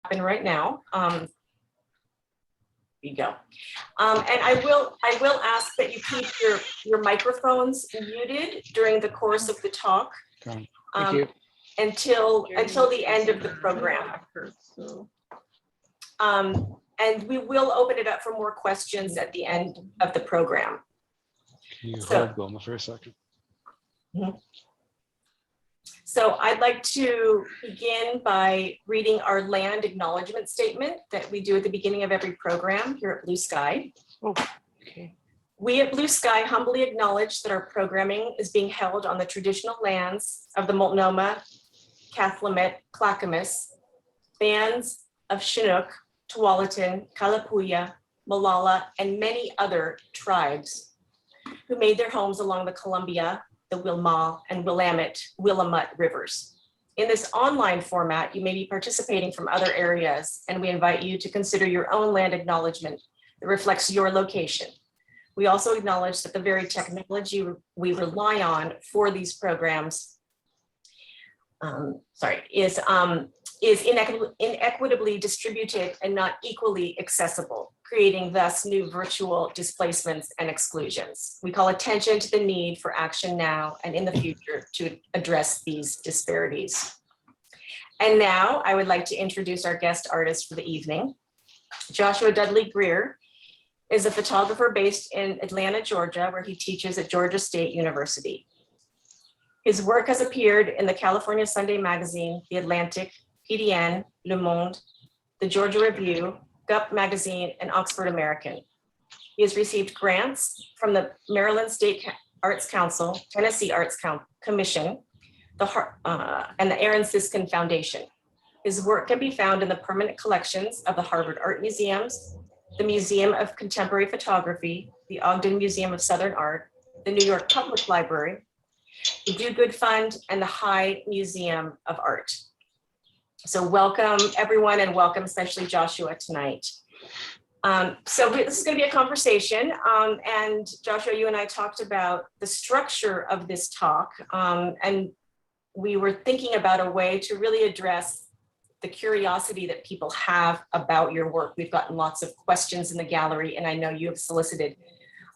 happen right now. Here you go. And I will ask that you keep your microphones muted during the course of the talk. Thank you. Until the end of the program. And we will open it up for more questions at the end of the program. Can you So- hold Wilma for a second? So I'd like to begin by reading our land acknowledgement statement that we do at the beginning of every program here at Blue Sky. Oh, okay. We at Blue Sky humbly acknowledge that our programming is being held on the traditional lands of the Multnomah, Cathlamet, Clackamas, bands of Chinook, Tualatin, Kalapuya, Molalla, and many other tribes who made their homes along the Columbia, the Willamette, and Willamette rivers. In this online format, you may be participating from other areas, and we invite you to consider your own land acknowledgement that reflects your location. We also acknowledge that the very technology we rely on for these programs is inequitably distributed and not equally accessible, creating thus new virtual displacements and exclusions. We call attention to the need for action now and in the future to address these disparities. And now I would like to introduce our guest artist for the evening. Joshua Dudley Greer is a photographer based in Atlanta, Georgia, where he teaches at Georgia State University. His work has appeared in the California Sunday Magazine, The Atlantic, PDN, Le Monde, the Georgia Review, GUP Magazine, and Oxford American. He has received grants from the Maryland State Arts Council, Tennessee Arts Commission, and the Aaron Siskin Foundation. His work can be found in the permanent collections of the Harvard Art Museums, the Museum of Contemporary Photography, the Ogden Museum of Southern Art, the New York Public Library, the Do Good Fund, and the High Museum of Art. So welcome everyone, and welcome especially Joshua tonight. This is going to be a conversation, and Joshua, you and I talked about the structure of this talk, and we were thinking about a way to really address the curiosity that people have about your work. We've gotten lots of questions in the gallery, and I know you have solicited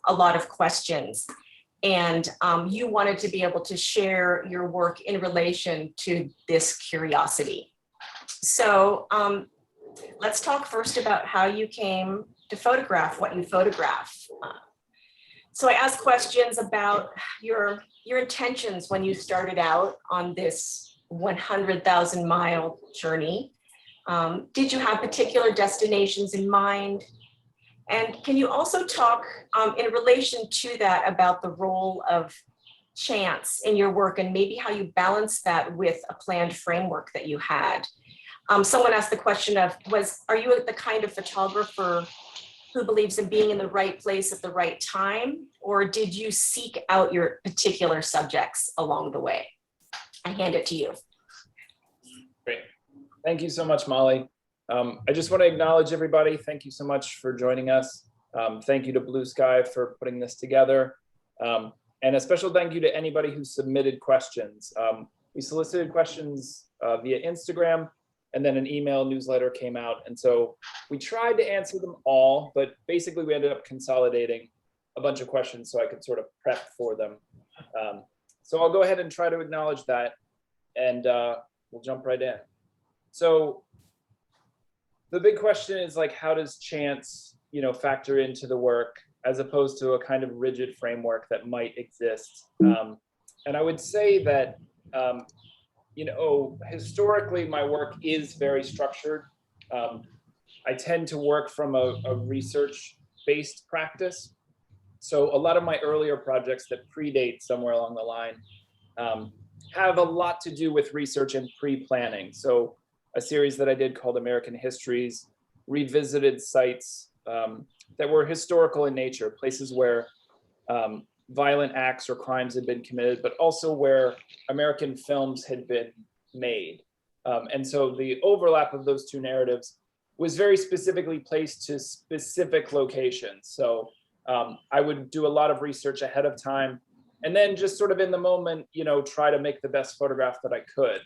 a lot of questions. And you wanted to be able to share your work in relation to this curiosity. So let's talk first about how you came to photograph what you photograph. So I asked questions about your intentions when you started out on this 100,000 mile journey. Did you have particular destinations in mind? And can you also talk in relation to that about the role of chance in your work and maybe how you balance that with a planned framework that you had? Someone asked the question of, are you the kind of photographer who believes in being in the right place at the right time? Or did you seek out your particular subjects along the way? I hand it to you. Great. Thank you so much, Molly. I just want to acknowledge everybody. Thank you so much for joining us. Thank you to Blue Sky for putting this together. And a special thank you to anybody who submitted questions. We solicited questions via Instagram, and then an email newsletter came out. And so we tried to answer them all, but basically we ended up consolidating a bunch of questions so I could sort of prep for them. So I'll go ahead and try to acknowledge that, and we'll jump right in. So the big question is, like, how does chance, factor into the work as opposed to a kind of rigid framework that might exist? And I would say that, historically my work is very structured. I tend to work from a research-based practice. So a lot of my earlier projects that predate somewhere along the line have a lot to do with research and pre-planning. So a series that I did called American Histories revisited sites that were historical in nature, places where violent acts or crimes had been committed, but also where American films had been made. And so the overlap of those two narratives was very specifically placed to specific locations. So I would do a lot of research ahead of time, and then just sort of in the moment, try to make the best photograph that I could.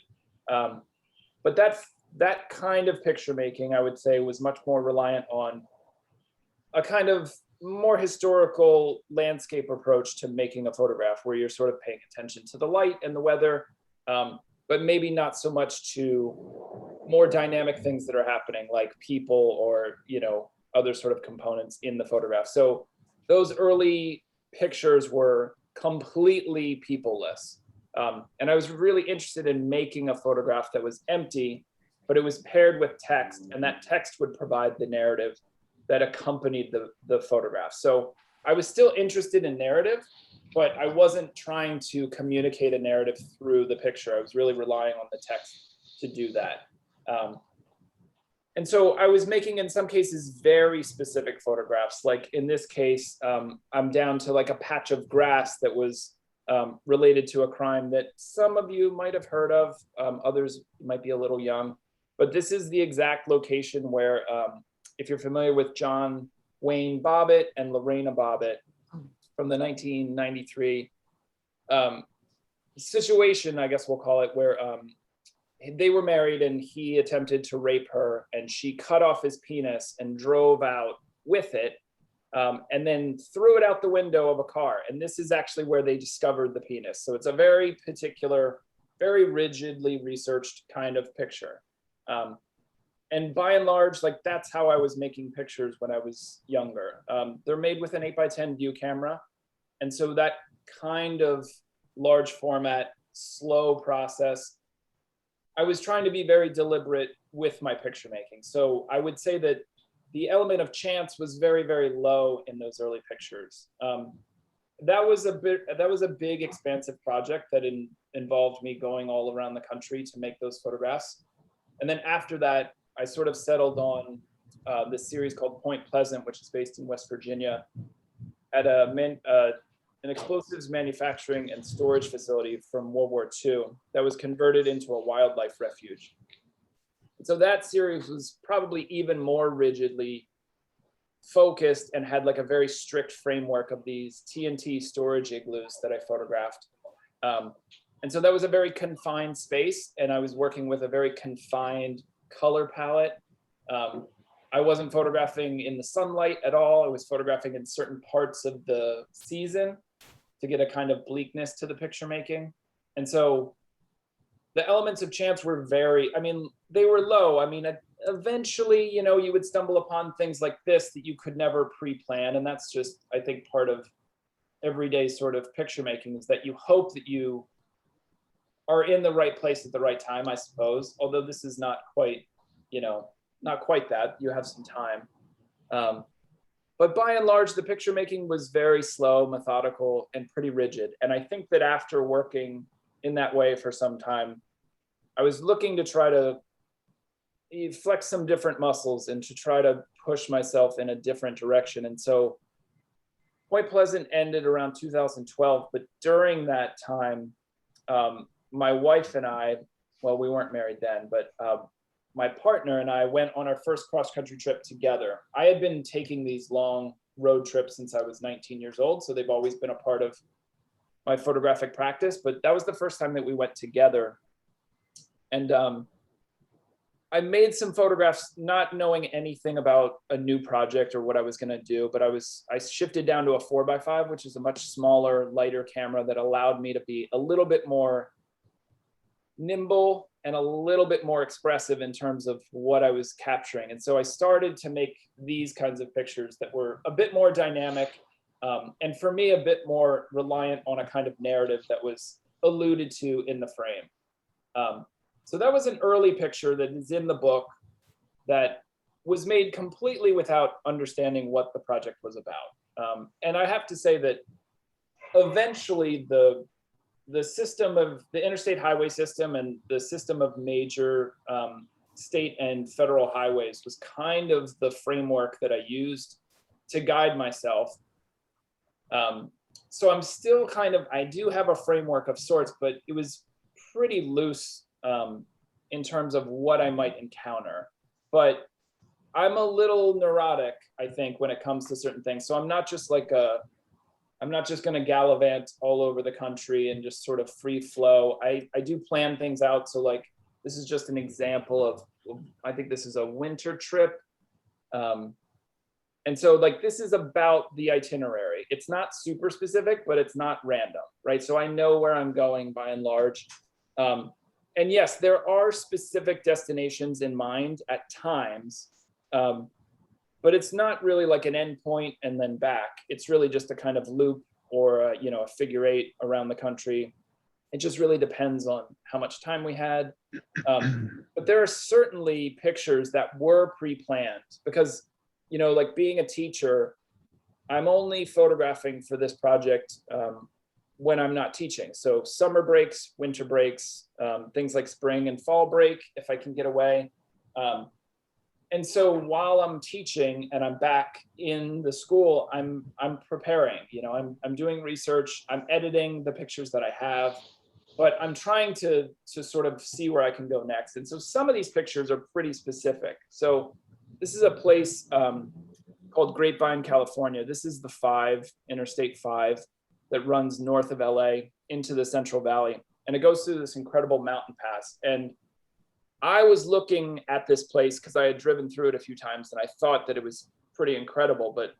But that kind of picture making, I would say, was much more reliant on a kind of more historical landscape approach to making a photograph, where you're sort of paying attention to the light and the weather, but maybe not so much to more dynamic things that are happening, like people or, you know, other sort of components in the photograph. So those early pictures were completely people-less. And I was really interested in making a photograph that was empty, but it was paired with text, and that text would provide the narrative that accompanied the photograph. So I was still interested in narrative, but I wasn't trying to communicate a narrative through the picture. I was really relying on the text to do that. And so I was making, in some cases, very specific photographs. Like in this case, I'm down to like a patch of grass that was related to a crime that some of you might have heard of, others might be a little young. But this is the exact location where, if you're familiar with John Wayne Bobbitt and Lorena Bobbitt from the 1993 situation, I guess we'll call it, where they were married and he attempted to rape her, and she cut off his penis and drove out with it, and then threw it out the window of a car. And this is actually where they discovered the penis. So it's a very particular, very rigidly researched kind of picture. And by and large, like that's how I was making pictures when I was younger. They're made with an 8x10 view camera. And so that kind of large format, slow process, I was trying to be very deliberate with my picture making. So I would say that the element of chance was very, very low in those early pictures. That was a big, expansive project that involved me going all around the country to make those photographs. And then after that, I sort of settled on this series called Point Pleasant, which is based in West Virginia, at an explosives manufacturing and storage facility from World War II that was converted into a wildlife refuge. And so that series was probably even more rigidly focused and had like a very strict framework of these TNT storage igloos that I photographed. And so that was a very confined space, and I was working with a very confined color palette. I wasn't photographing in the sunlight at all. I was photographing in certain parts of the season to get a kind of bleakness to the picture making. And so the elements of chance were they were low. I mean, eventually, you know, you would stumble upon things like this that you could never pre-plan. And that's just, I think, part of everyday sort of picture making, is that you hope that you are in the right place at the right time, I suppose. Although this is not quite, you know, not quite that. You have some time. But by and large, the picture making was very slow, methodical, and pretty rigid. And I think that after working in that way for some time, I was looking to try to flex some different muscles and to try to push myself in a different direction. And so Point Pleasant ended around 2012, but during that time, my wife and I, well, we weren't married then, but my partner and I went on our first cross-country trip together. I had been taking these long road trips since I was 19 years old, so they've always been a part of my photographic practice, but that was the first time that we went together. And I made some photographs not knowing anything about a new project or what I was gonna do, but I shifted down to a 4x5, which is a much smaller, lighter camera that allowed me to be a little bit more nimble and a little bit more expressive in terms of what I was capturing. And so I started to make these kinds of pictures that were a bit more dynamic, and for me, a bit more reliant on a kind of narrative that was alluded to in the frame. So that was an early picture that is in the book that was made completely without understanding what the project was about. And I have to say that eventually the system of the interstate highway system and the system of major state and federal highways was kind of the framework that I used to guide myself. So I'm still I do have a framework of sorts, but it was pretty loose in terms of what I might encounter. But I'm a little neurotic, I think, when it comes to certain things. So I'm not just going to gallivant all over the country and just sort of free flow. I do plan things out. So like, this is just an example of I think this is a winter trip. And so like, this is about the itinerary. It's not super specific, but it's not random, right? So I know where I'm going by and large. And yes, there are specific destinations in mind at times, but it's not really like an endpoint and then back. It's really just a kind of loop or a figure eight around the country. It just really depends on how much time we had. But there are certainly pictures that were pre-planned because, like being a teacher, I'm only photographing for this project when I'm not teaching. So summer breaks, winter breaks, things like spring and fall break, if I can get away. And so while I'm teaching and I'm back in the school, I'm preparing, I'm doing research, I'm editing the pictures that I have, but I'm trying to sort of see where I can go next. And so some of these pictures are pretty specific. So this is a place called Grapevine, California. This is the Interstate 5 that runs north of LA into the Central Valley. And it goes through this incredible mountain pass. And I was looking at this place because I had driven through it a few times and I thought that it was pretty incredible. But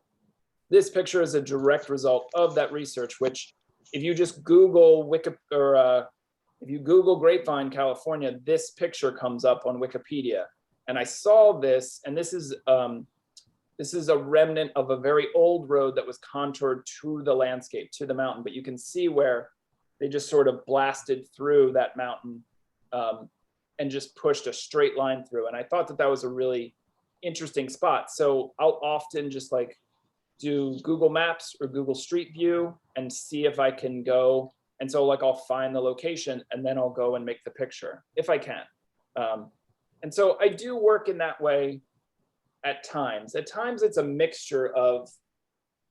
this picture is a direct result of that research, which if you just Google if you Google Grapevine, California, this picture comes up on Wikipedia. And I saw this, and this is a remnant of a very old road that was contoured to the landscape, to the mountain. But you can see where they just sort of blasted through that mountain and just pushed a straight line through. And I thought that was a really interesting spot. So I'll often just like do Google Maps or Google Street View and see if I can go. And so like I'll find the location and then I'll go and make the picture if I can. And so I do work in that way at times. At times it's a mixture of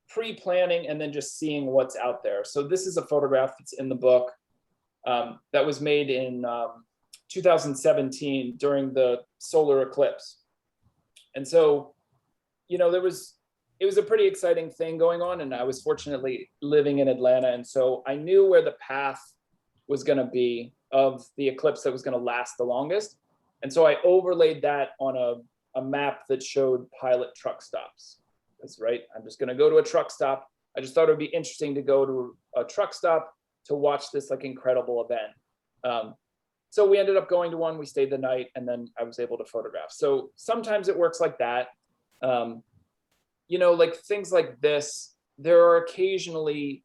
pre-planning and then just seeing what's out there. So this is a photograph that's in the book that was made in 2017 during the solar eclipse. And so, it was a pretty exciting thing going on, and I was fortunately living in Atlanta. And so I knew where the path was going to be of the eclipse that was going to last the longest. And so I overlaid that on a map that showed pilot truck stops. That's right. I'm just going to go to a truck stop. I just thought it would be interesting to go to a truck stop to watch this like incredible event. So we ended up going to one, we stayed the night, and then I was able to photograph. So sometimes it works like that. Like things like this, there are occasionally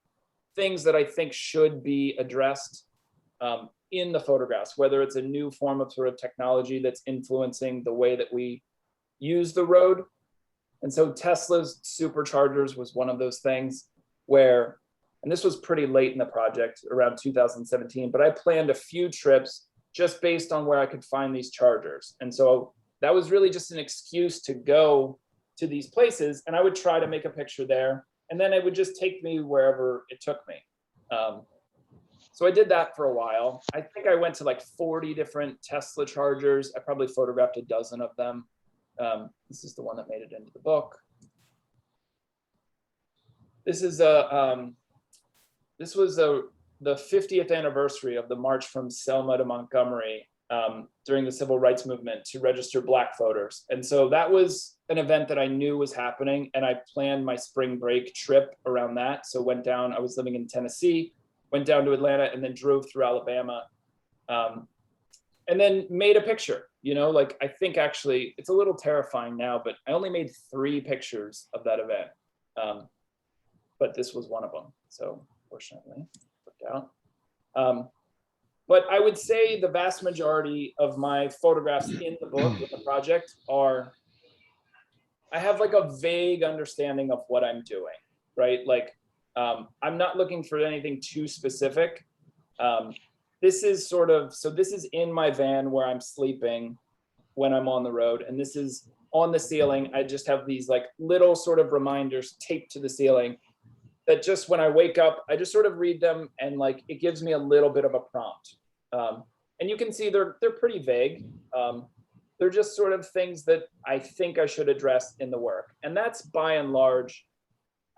things that I think should be addressed in the photographs, whether it's a new form of sort of technology that's influencing the way that we use the road. And so Tesla's superchargers was one of those things where, and this was pretty late in the project, around 2017, but I planned a few trips just based on where I could find these chargers. And so that was really just an excuse to go to these places, and I would try to make a picture there, and then it would just take me wherever it took me. So I did that for a while. I think I went to like 40 different Tesla chargers. I probably photographed a dozen of them. This is the one that made it into the book. This is the 50th anniversary of the march from Selma to Montgomery during the civil rights movement to register Black voters. And so that was an event that I knew was happening, and I planned my spring break trip around that. So went down, I was living in Tennessee, went down to Atlanta, and then drove through Alabama, and then made a picture. Like I think actually it's a little terrifying now, but I only made 3 pictures of that event. But this was one of them. So fortunately, it worked out. But I would say the vast majority of my photographs in the book, in the project, I have like a vague understanding of what I'm doing, right? Like, I'm not looking for anything too specific. This is this is in my van where I'm sleeping when I'm on the road. And this is on the ceiling. I just have these like little sort of reminders taped to the ceiling that just when I wake up, I just sort of read them, and like, it gives me a little bit of a prompt. And you can see they're pretty vague. They're just sort of things that I think I should address in the work. And that's by and large,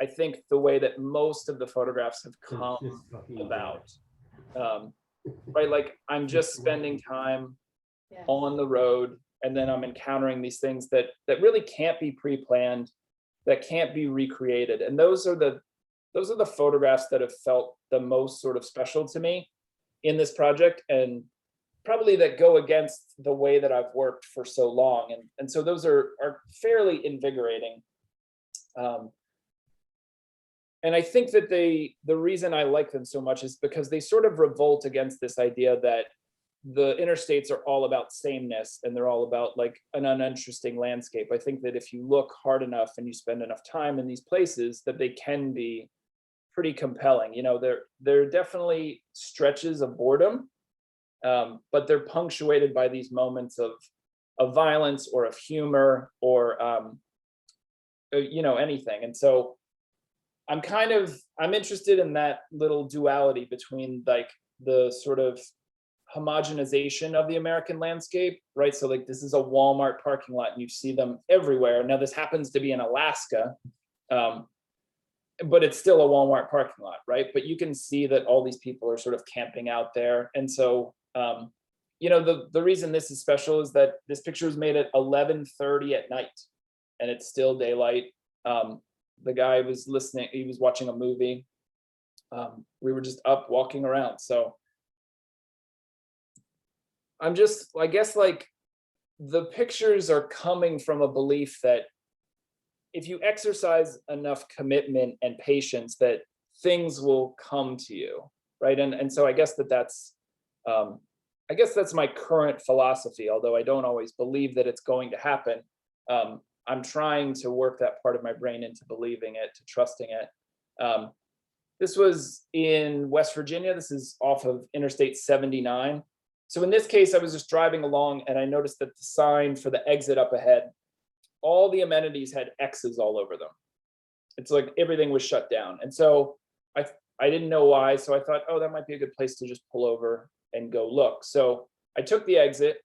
I think, the way that most of the photographs have come about. Right? Like I'm just spending time on the road. and then I'm encountering these things that really can't be pre-planned, that can't be recreated. And those are the photographs that have felt the most sort of special to me in this project, and probably that go against the way that I've worked for so long. And so those are fairly invigorating. And I think that the reason I like them so much is because they sort of revolt against this idea that the interstates are all about sameness and they're all about like an uninteresting landscape. I think that if you look hard enough and you spend enough time in these places, that they can be pretty compelling. You know, there are definitely stretches of boredom, but they're punctuated by these moments of violence or of humor or you know, anything. And so I'm interested in that little duality between like the sort of homogenization of the American landscape, right? So like this is a Walmart parking lot and you see them everywhere. Now this happens to be in Alaska, but it's still a Walmart parking lot, right? But you can see that all these people are sort of camping out there. And so, you know, the reason this is special is that this picture was made at 11:30 at night and it's still daylight. The guy was listening, he was watching a movie. We were just up walking around. So I guess like the pictures are coming from a belief that if you exercise enough commitment and patience, that things will come to you, right? And so I guess that's my current philosophy, although I don't always believe that it's going to happen. I'm trying to work that part of my brain into believing it, to trusting it. This was in West Virginia. This is off of Interstate 79. So in this case, I was just driving along and I noticed that the sign for the exit up ahead, all the amenities had X's all over them. It's like everything was shut down. And so I didn't know why. So I thought, oh, that might be a good place to just pull over and go look. So I took the exit.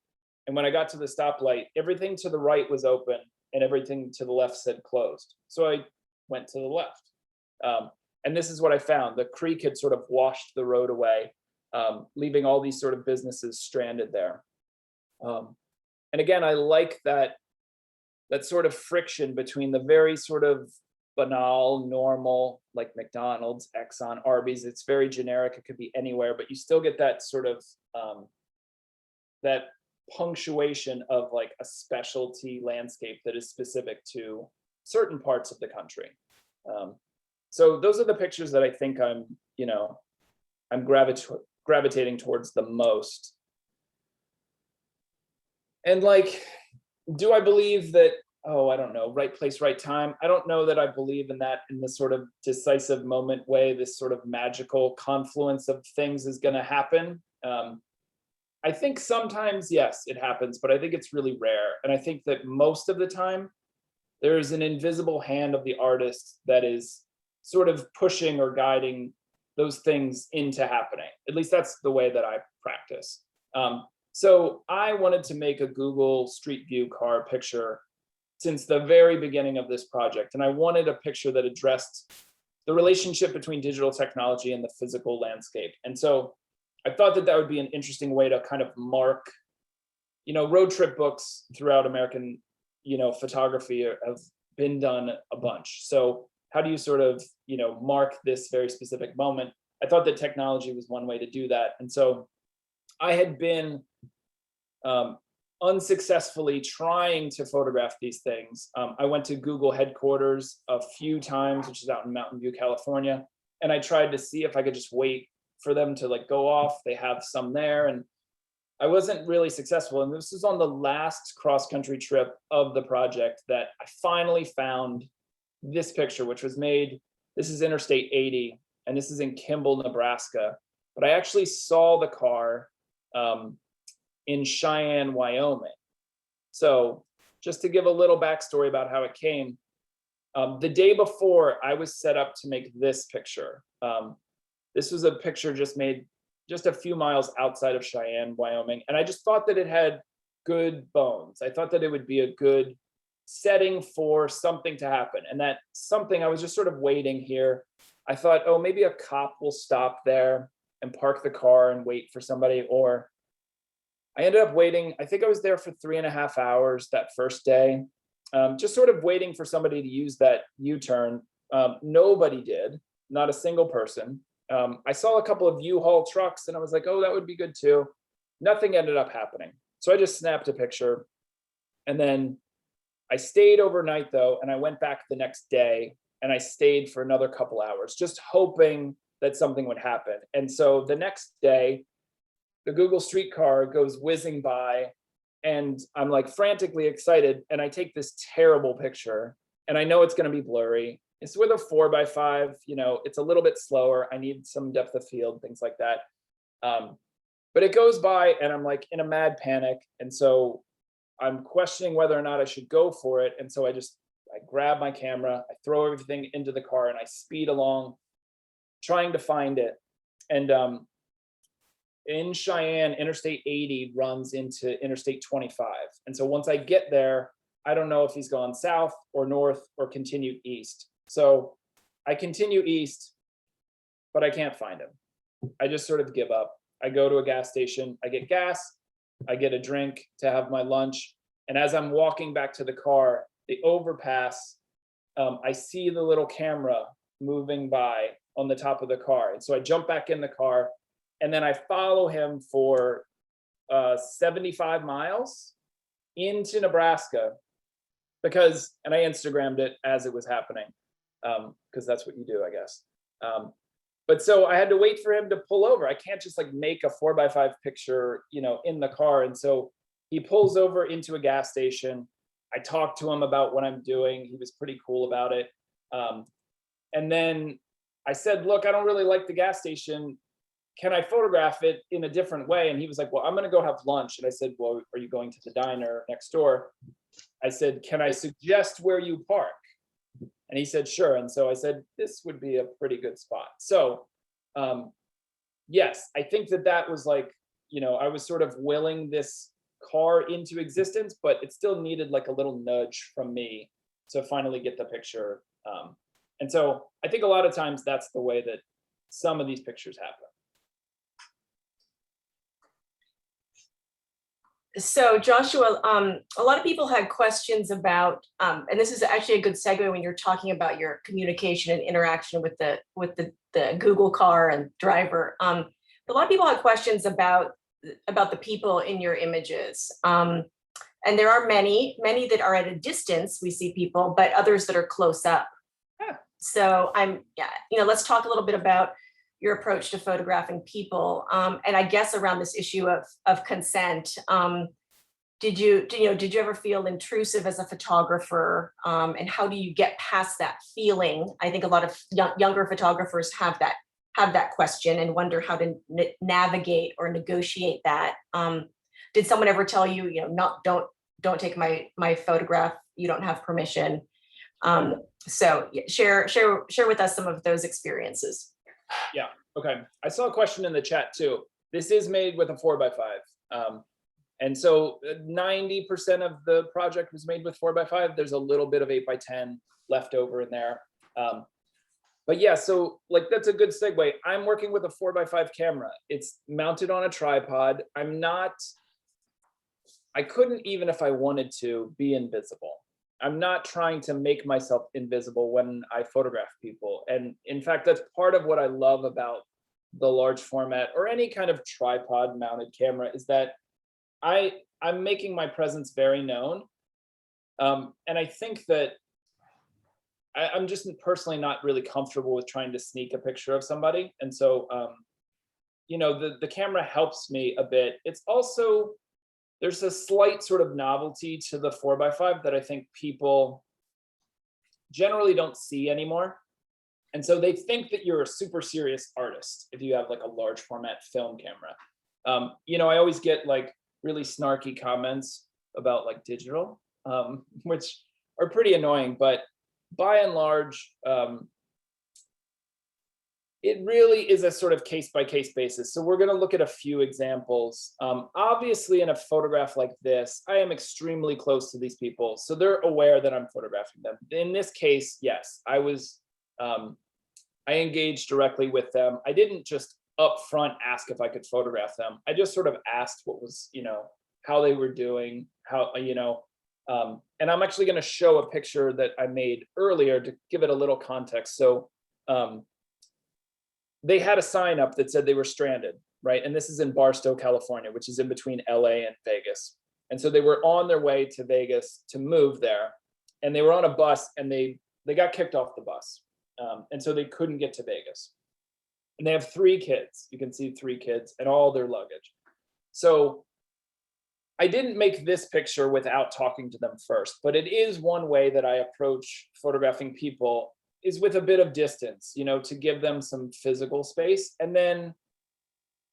And when I got to the stoplight, everything to the right was open and everything to the left said closed. So I went to the left. And this is what I found. The creek had sort of washed the road away, leaving all these sort of businesses stranded there. And again, I like that sort of friction between the very sort of banal, normal, like McDonald's, Exxon, Arby's. It's very generic. It could be anywhere, but you still get that sort of that punctuation of like a specialty landscape that is specific to certain parts of the country. So those are the pictures that I think I'm gravitating towards the most. And like, do I believe that, oh, I don't know, right place, right time? I don't know that I believe in that in this sort of decisive moment way, this sort of magical confluence of things is going to happen. I think sometimes, yes, it happens, but I think it's really rare. And I think that most of the time, there's an invisible hand of the artist that is sort of pushing or guiding those things into happening. At least that's the way that I practice. So I wanted to make a Google Street View car picture since the very beginning of this project. And I wanted a picture that addressed the relationship between digital technology and the physical landscape. And so I thought that would be an interesting way to kind of mark, road trip books throughout American, photography have been done a bunch. So how do you sort of, mark this very specific moment? I thought that technology was one way to do that. And so I had been unsuccessfully trying to photograph these things. I went to Google headquarters a few times, which is out in Mountain View, California. And I tried to see if I could just wait for them to like go off. They have some there, and I wasn't really successful. And this was on the last cross-country trip of the project that I finally found this picture, which was made, this is Interstate 80, and this is in Kimball, Nebraska. But I actually saw the car in Cheyenne, Wyoming. So just to give a little backstory about how it came, the day before I was set up to make this picture. This was a picture just made just a few miles outside of Cheyenne, Wyoming. And I just thought that it had good bones. I thought that it would be a good setting for something to happen. And that something, I was just sort of waiting here. I thought, oh, maybe a cop will stop there and park the car and wait for somebody. Or I ended up waiting. I think I was there for 3.5 hours that first day, just sort of waiting for somebody to use that U-turn. Nobody did, not a single person. I saw a couple of U-Haul trucks and I was like, oh, that would be good too. Nothing ended up happening. So I just snapped a picture. And then I stayed overnight though, and I went back the next day and I stayed for another couple hours, just hoping that something would happen. And so the next day, the Google streetcar goes whizzing by and I'm like frantically excited. And I take this terrible picture and I know it's going to be blurry. It's with a 4x5, you know, it's a little bit slower. I need some depth of field, things like that. But it goes by and I'm like in a mad panic. And so I'm questioning whether or not I should go for it. And so I grab my camera, I throw everything into the car and I speed along trying to find it. And in Cheyenne, Interstate 80 runs into Interstate 25. And so once I get there, I don't know if he's gone south or north or continued east. So I continue east, but I can't find him. I just sort of give up. I go to a gas station, I get gas, I get a drink to have my lunch. And as I'm walking back to the car, the overpass, I see the little camera moving by on the top of the car. And so I jump back in the car and then I follow him for 75 miles into Nebraska because, and I Instagrammed it as it was happening because that's what you do, I guess. But so I had to wait for him to pull over. I can't just like make a 4x5 picture, you know, in the car. And so he pulls over into a gas station. I talked to him about what I'm doing. He was pretty cool about it. And then I said, look, I don't really like the gas station. Can I photograph it in a different way? And he was like, well, I'm going to go have lunch. And I said, well, are you going to the diner next door? I said, can I suggest where you park? And he said, sure. And so I said, this would be a pretty good spot. So yes, I think that was like, you know, I was sort of willing this car into existence, but it still needed like a little nudge from me to finally get the picture. And so I think a lot of times that's the way that some of these pictures happen. So Joshua, a lot of people had questions about, and this is actually a good segue when you're talking about your communication and interaction with the Google car and driver. A lot of people had questions about the people in your images. And there are many that are at a distance, we see people, but others that are close up. So let's talk a little bit about your approach to photographing people. And I guess around this issue of consent, did you ever feel intrusive as a photographer? And how do you get past that feeling? I think a lot of younger photographers have that question and wonder how to navigate or negotiate that. Did someone ever tell you, don't take my photograph, you don't have permission? So share with us some of those experiences. Yeah. Okay. I saw a question in the chat too. This is made with a 4x5. And so 90% of the project was made with 4x5. There's a little bit of 8x10 left over in there. But yeah, so like, that's a good segue. I'm working with a 4x5 camera. It's mounted on a tripod. I couldn't, even if I wanted to, be invisible. I'm not trying to make myself invisible when I photograph people. And in fact, that's part of what I love about the large format or any kind of tripod mounted camera is that I'm making my presence very known. And I think that I'm just personally not really comfortable with trying to sneak a picture of somebody. And so, the camera helps me a bit. It's also, there's a slight sort of novelty to the 4x5 that I think people generally don't see anymore. And so they think that you're a super serious artist if you have like a large format film camera. I always get like really snarky comments about like digital, which are pretty annoying, but by and large, it really is a sort of case-by-case basis. So we're going to look at a few examples. Obviously, in a photograph like this, I am extremely close to these people, so they're aware that I'm photographing them. In this case, yes, I engaged directly with them. I didn't just up front ask if I could photograph them. I just sort of asked what was, how they were doing, and I'm actually going to show a picture that I made earlier to give it a little context. So they had a sign up that said they were stranded, right? And this is in Barstow, California, which is in between LA and Vegas. And so they were on their way to Vegas to move there, and they were on a bus, and they got kicked off the bus. And so they couldn't get to Vegas. And they have 3 kids. You can see 3 kids and all their luggage. So I didn't make this picture without talking to them first, but it is one way that I approach photographing people, is with a bit of distance, to give them some physical space. And then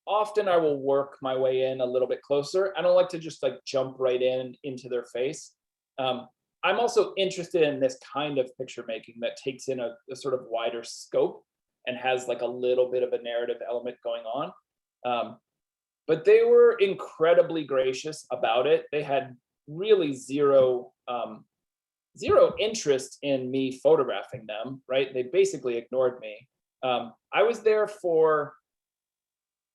often I will work my way in a little bit closer. I don't like to just like jump right into their face. I'm also interested in this kind of picture making that takes in a sort of wider scope and has like a little bit of a narrative element going on. But they were incredibly gracious about it. They had really zero interest in me photographing them, right? They basically ignored me. I was there for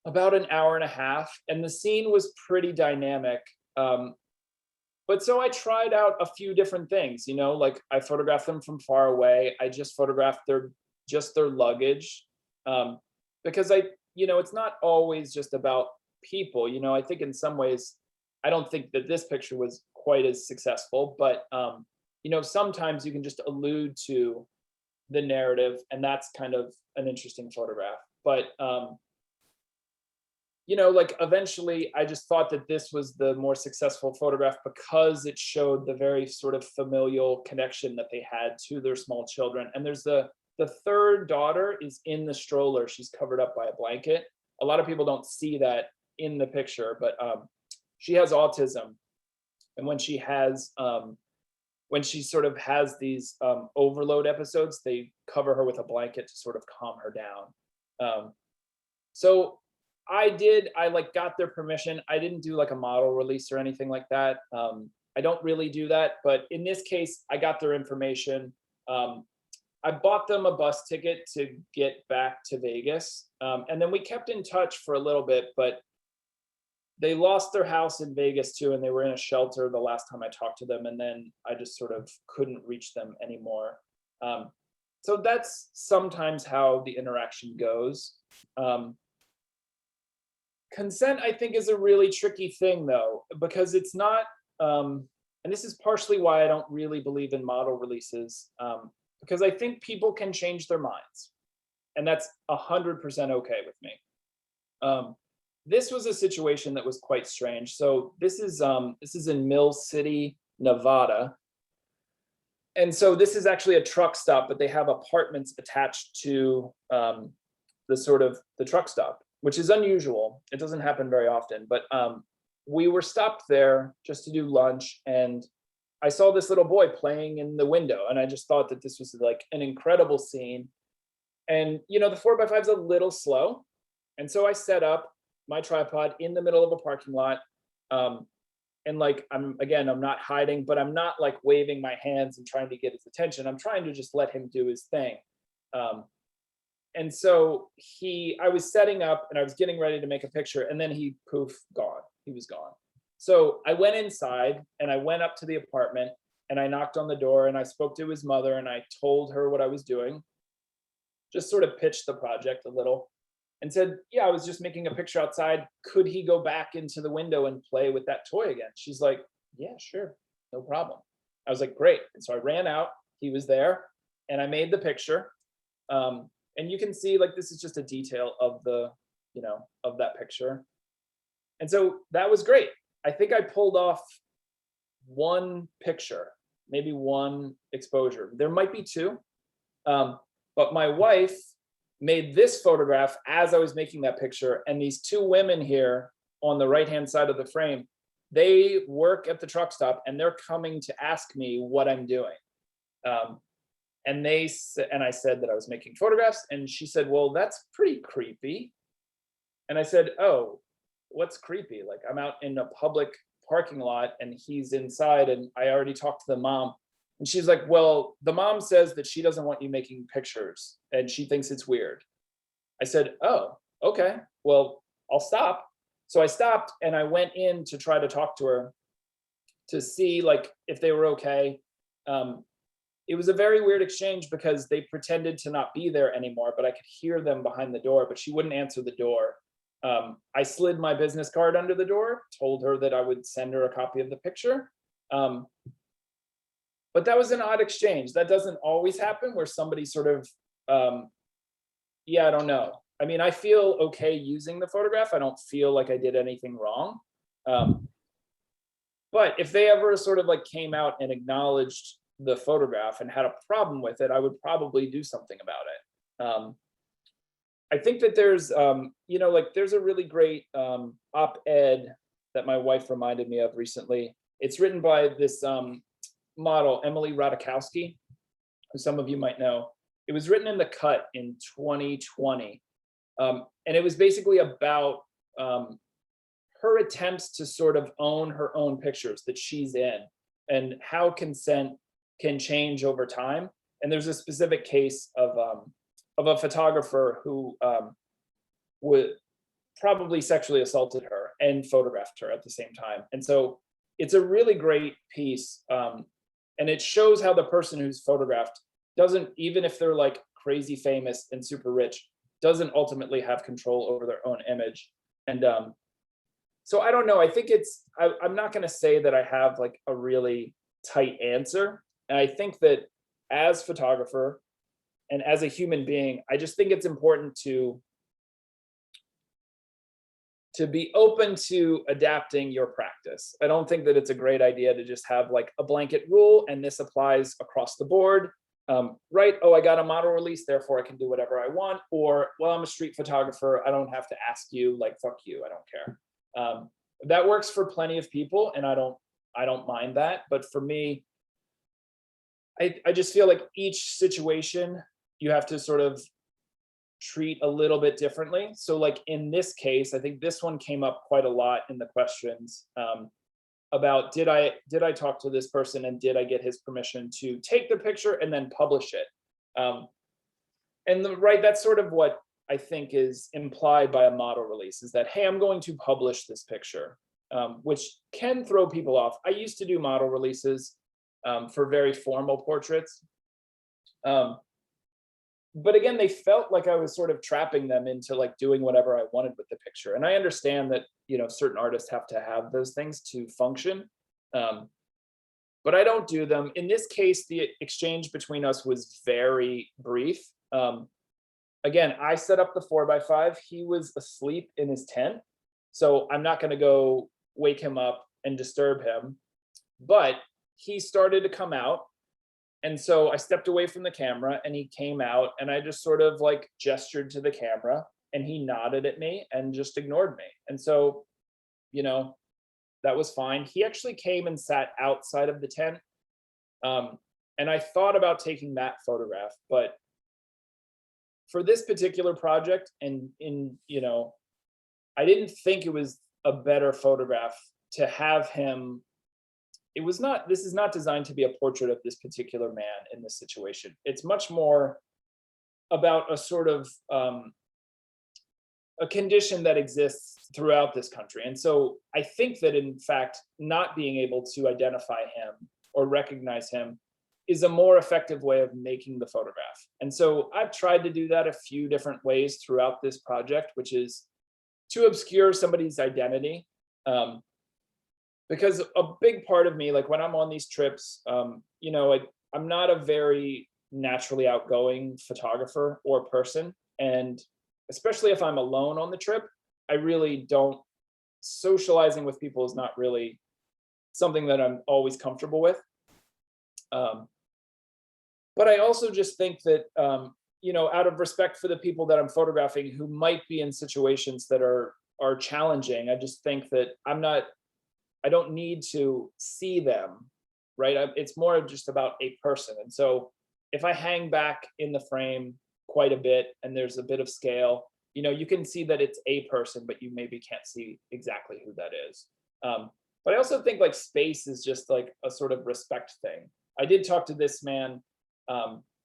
about an hour and a half, and the scene was pretty dynamic. But so I tried out a few different things, like I photographed them from far away. I just photographed their luggage, because it's not always just about people. I think in some ways, I don't think that this picture was quite as successful, but sometimes you can just allude to the narrative, and that's kind of an interesting photograph. But like eventually I just thought that this was the more successful photograph because it showed the very sort of familial connection that they had to their small children. And there's the 3rd daughter is in the stroller. She's covered up by a blanket. A lot of people don't see that in the picture, but she has autism. And when she sort of has these overload episodes, they cover her with a blanket to sort of calm her down. So I got their permission. I didn't do like a model release or anything like that. I don't really do that, but in this case, I got their information. I bought them a bus ticket to get back to Vegas. And then we kept in touch for a little bit, but they lost their house in Vegas too, and they were in a shelter the last time I talked to them. And then I just sort of couldn't reach them anymore. So that's sometimes how the interaction goes. Consent, I think, is a really tricky thing, though, because it's not, and this is partially why I don't really believe in model releases, because I think people can change their minds, and that's 100% okay with me. This was a situation that was quite strange. So this is in Mill City, Nevada. And so this is actually a truck stop, but they have apartments attached to the truck stop, which is unusual. It doesn't happen very often, but we were stopped there just to do lunch, and I saw this little boy playing in the window, and I just thought that this was like an incredible scene. And the 4x5 is a little slow, and so I set up my tripod in the middle of a parking lot, and like I'm not hiding, but I'm not like waving my hands and trying to get his attention. I'm trying to just let him do his thing. And so I was setting up and I was getting ready to make a picture, and then he gone. He was gone. So I went inside and I went up to the apartment and I knocked on the door and I spoke to his mother and I told her what I was doing, just sort of pitched the project a little and said, yeah, I was just making a picture outside. Could he go back into the window and play with that toy again? She's like, yeah, sure, no problem. I was like, great. And so I ran out, he was there, and I made the picture. And you can see like this is just a detail of of that picture. And so that was great. I think I pulled off one picture, maybe one exposure. There might be 2. But my wife made this photograph as I was making that picture. And these 2 women here on the right-hand side of the frame, they work at the truck stop and they're coming to ask me what I'm doing. And I said that I was making photographs, and she said, well, that's pretty creepy. And I said, oh, what's creepy? Like, I'm out in a public parking lot and he's inside, and I already talked to the mom. And she's like, well, the mom says that she doesn't want you making pictures and she thinks it's weird. I said, oh, okay, well, I'll stop. So I stopped and I went in to try to talk to her to see like if they were okay. It was a very weird exchange because they pretended to not be there anymore, but I could hear them behind the door, but she wouldn't answer the door. I slid my business card under the door, told her that I would send her a copy of the picture. But that was an odd exchange. That doesn't always happen where somebody sort of, yeah, I don't know. I mean, I feel okay using the photograph. I don't feel like I did anything wrong. But if they ever sort of like came out and acknowledged the photograph and had a problem with it, I would probably do something about it. I think that there's, like there's a really great op-ed that my wife reminded me of recently. It's written by this model, Emily Ratajkowski, who some of you might know. It was written in The Cut in 2020. And it was basically about her attempts to sort of own her own pictures that she's in and how consent can change over time. And there's a specific case of a photographer who would probably sexually assaulted her and photographed her at the same time. And so it's a really great piece. And it shows how the person who's photographed doesn't, even if they're like crazy famous and super rich, doesn't ultimately have control over their own image. And so I don't know, I think I'm not gonna say that I have like a really tight answer. And I think that as photographer and as a human being, I just think it's important to be open to adapting your practice. I don't think that it's a great idea to just have like a blanket rule and this applies across the board, right? Oh, I got a model release, therefore I can do whatever I want. Or, well, I'm a street photographer, I don't have to ask you, like, fuck you, I don't care. That works for plenty of people and I don't mind that. But for me, I just feel like each situation you have to sort of treat a little bit differently. So like in this case, I think this one came up quite a lot in the questions about did I talk to this person and did I get his permission to take the picture and then publish it? Right, that's sort of what I think is implied by a model release is that, hey, I'm going to publish this picture, which can throw people off. I used to do model releases for very formal portraits. But again, they felt like I was sort of trapping them into like doing whatever I wanted with the picture. And I understand that, certain artists have to have those things to function. But I don't do them. In this case, the exchange between us was very brief. Again, I set up the 4x5. He was asleep in his tent. So I'm not going to go wake him up and disturb him. But he started to come out. And so I stepped away from the camera and he came out and I just sort of like gestured to the camera and he nodded at me and just ignored me. And so, that was fine. He actually came and sat outside of the tent. And I thought about taking that photograph, but for this particular project and I didn't think it was a better photograph to have him. This is not designed to be a portrait of this particular man in this situation. It's much more about a sort of a condition that exists throughout this country. And so I think that in fact, not being able to identify him or recognize him is a more effective way of making the photograph. And so I've tried to do that a few different ways throughout this project, which is to obscure somebody's identity. Because a big part of me, like when I'm on these trips, I'm not a very naturally outgoing photographer or person. And especially if I'm alone on the trip, I really don't, socializing with people is not really something that I'm always comfortable with. But I also just think that, out of respect for the people that I'm photographing who might be in situations that are challenging, I just think that I don't need to see them, right? It's more just about a person. And so if I hang back in the frame quite a bit and there's a bit of scale, you can see that it's a person, but you maybe can't see exactly who that is. But I also think like space is just like a sort of respect thing. I did talk to this man.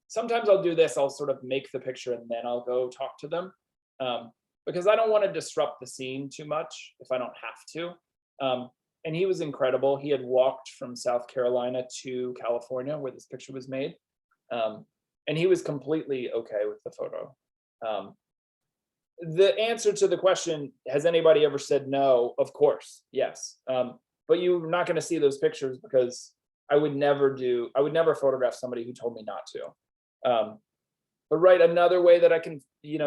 Sometimes I'll do this, I'll sort of make the picture and then I'll go talk to them. because I don't want to disrupt the scene too much if I don't have to. And he was incredible. He had walked from South Carolina to California where this picture was made. And he was completely okay with the photo. The answer to the question, has anybody ever said no? Of course, yes. But you're not going to see those pictures because I would never photograph somebody who told me not to. But right, another way that I can,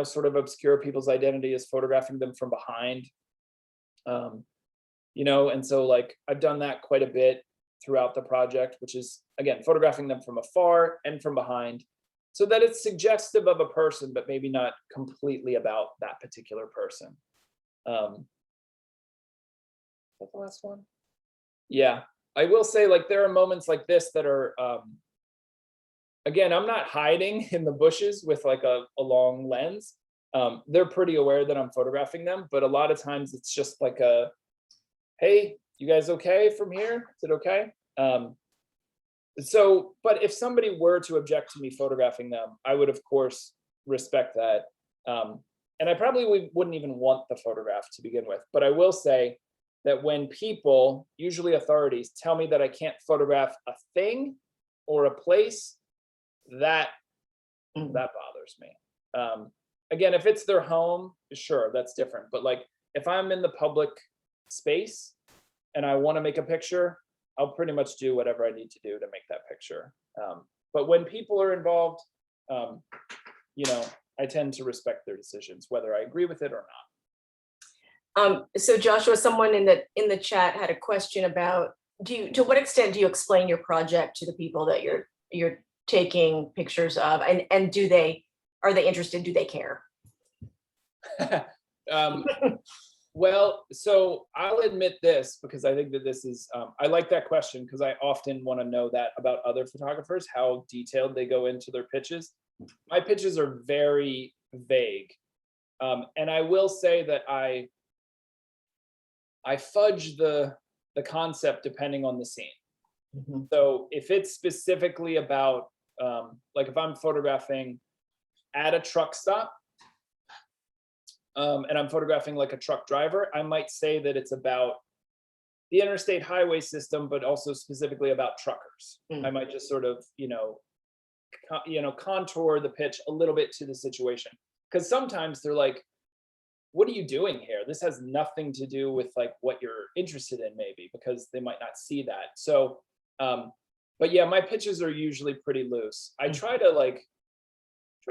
sort of obscure people's identity is photographing them from behind. And so like I've done that quite a bit throughout the project, which is, again, photographing them from afar and from behind so that it's suggestive of a person, but maybe not completely about that particular person. Is that the last one? Yeah, I will say, like, there are moments like this that are, again, I'm not hiding in the bushes with like a long lens. They're pretty aware that I'm photographing them, but a lot of times it's just like a, hey, you guys okay from here? Is it okay? But if somebody were to object to me photographing them, I would of course respect that. And I probably wouldn't even want the photograph to begin with, but I will say that when people, usually authorities, tell me that I can't photograph a thing or a place, that bothers me. Again, if it's their home, sure, that's different. But like if I'm in the public space and I want to make a picture, I'll pretty much do whatever I need to do to make that picture. But when people are involved, I tend to respect their decisions, whether I agree with it or not. So Joshua, someone in the chat had a question about, to what extent do you explain your project to the people that you're taking pictures of, and are they interested? Do they care? Well, so I'll admit this because I think that this is, I like that question because I often want to know that about other photographers, how detailed they go into their pitches. My pitches are very vague. And I will say that I fudge the concept depending on the scene. Mm-hmm. So if it's specifically about, like if I'm photographing at a truck stop, and I'm photographing like a truck driver, I might say that it's about the interstate highway system, but also specifically about truckers. I might just sort of, contour the pitch a little bit to the situation. Because sometimes they're like, what are you doing here? This has nothing to do with like what you're interested in, maybe, because they might not see that. So, but yeah, my pitches are usually pretty loose. I try to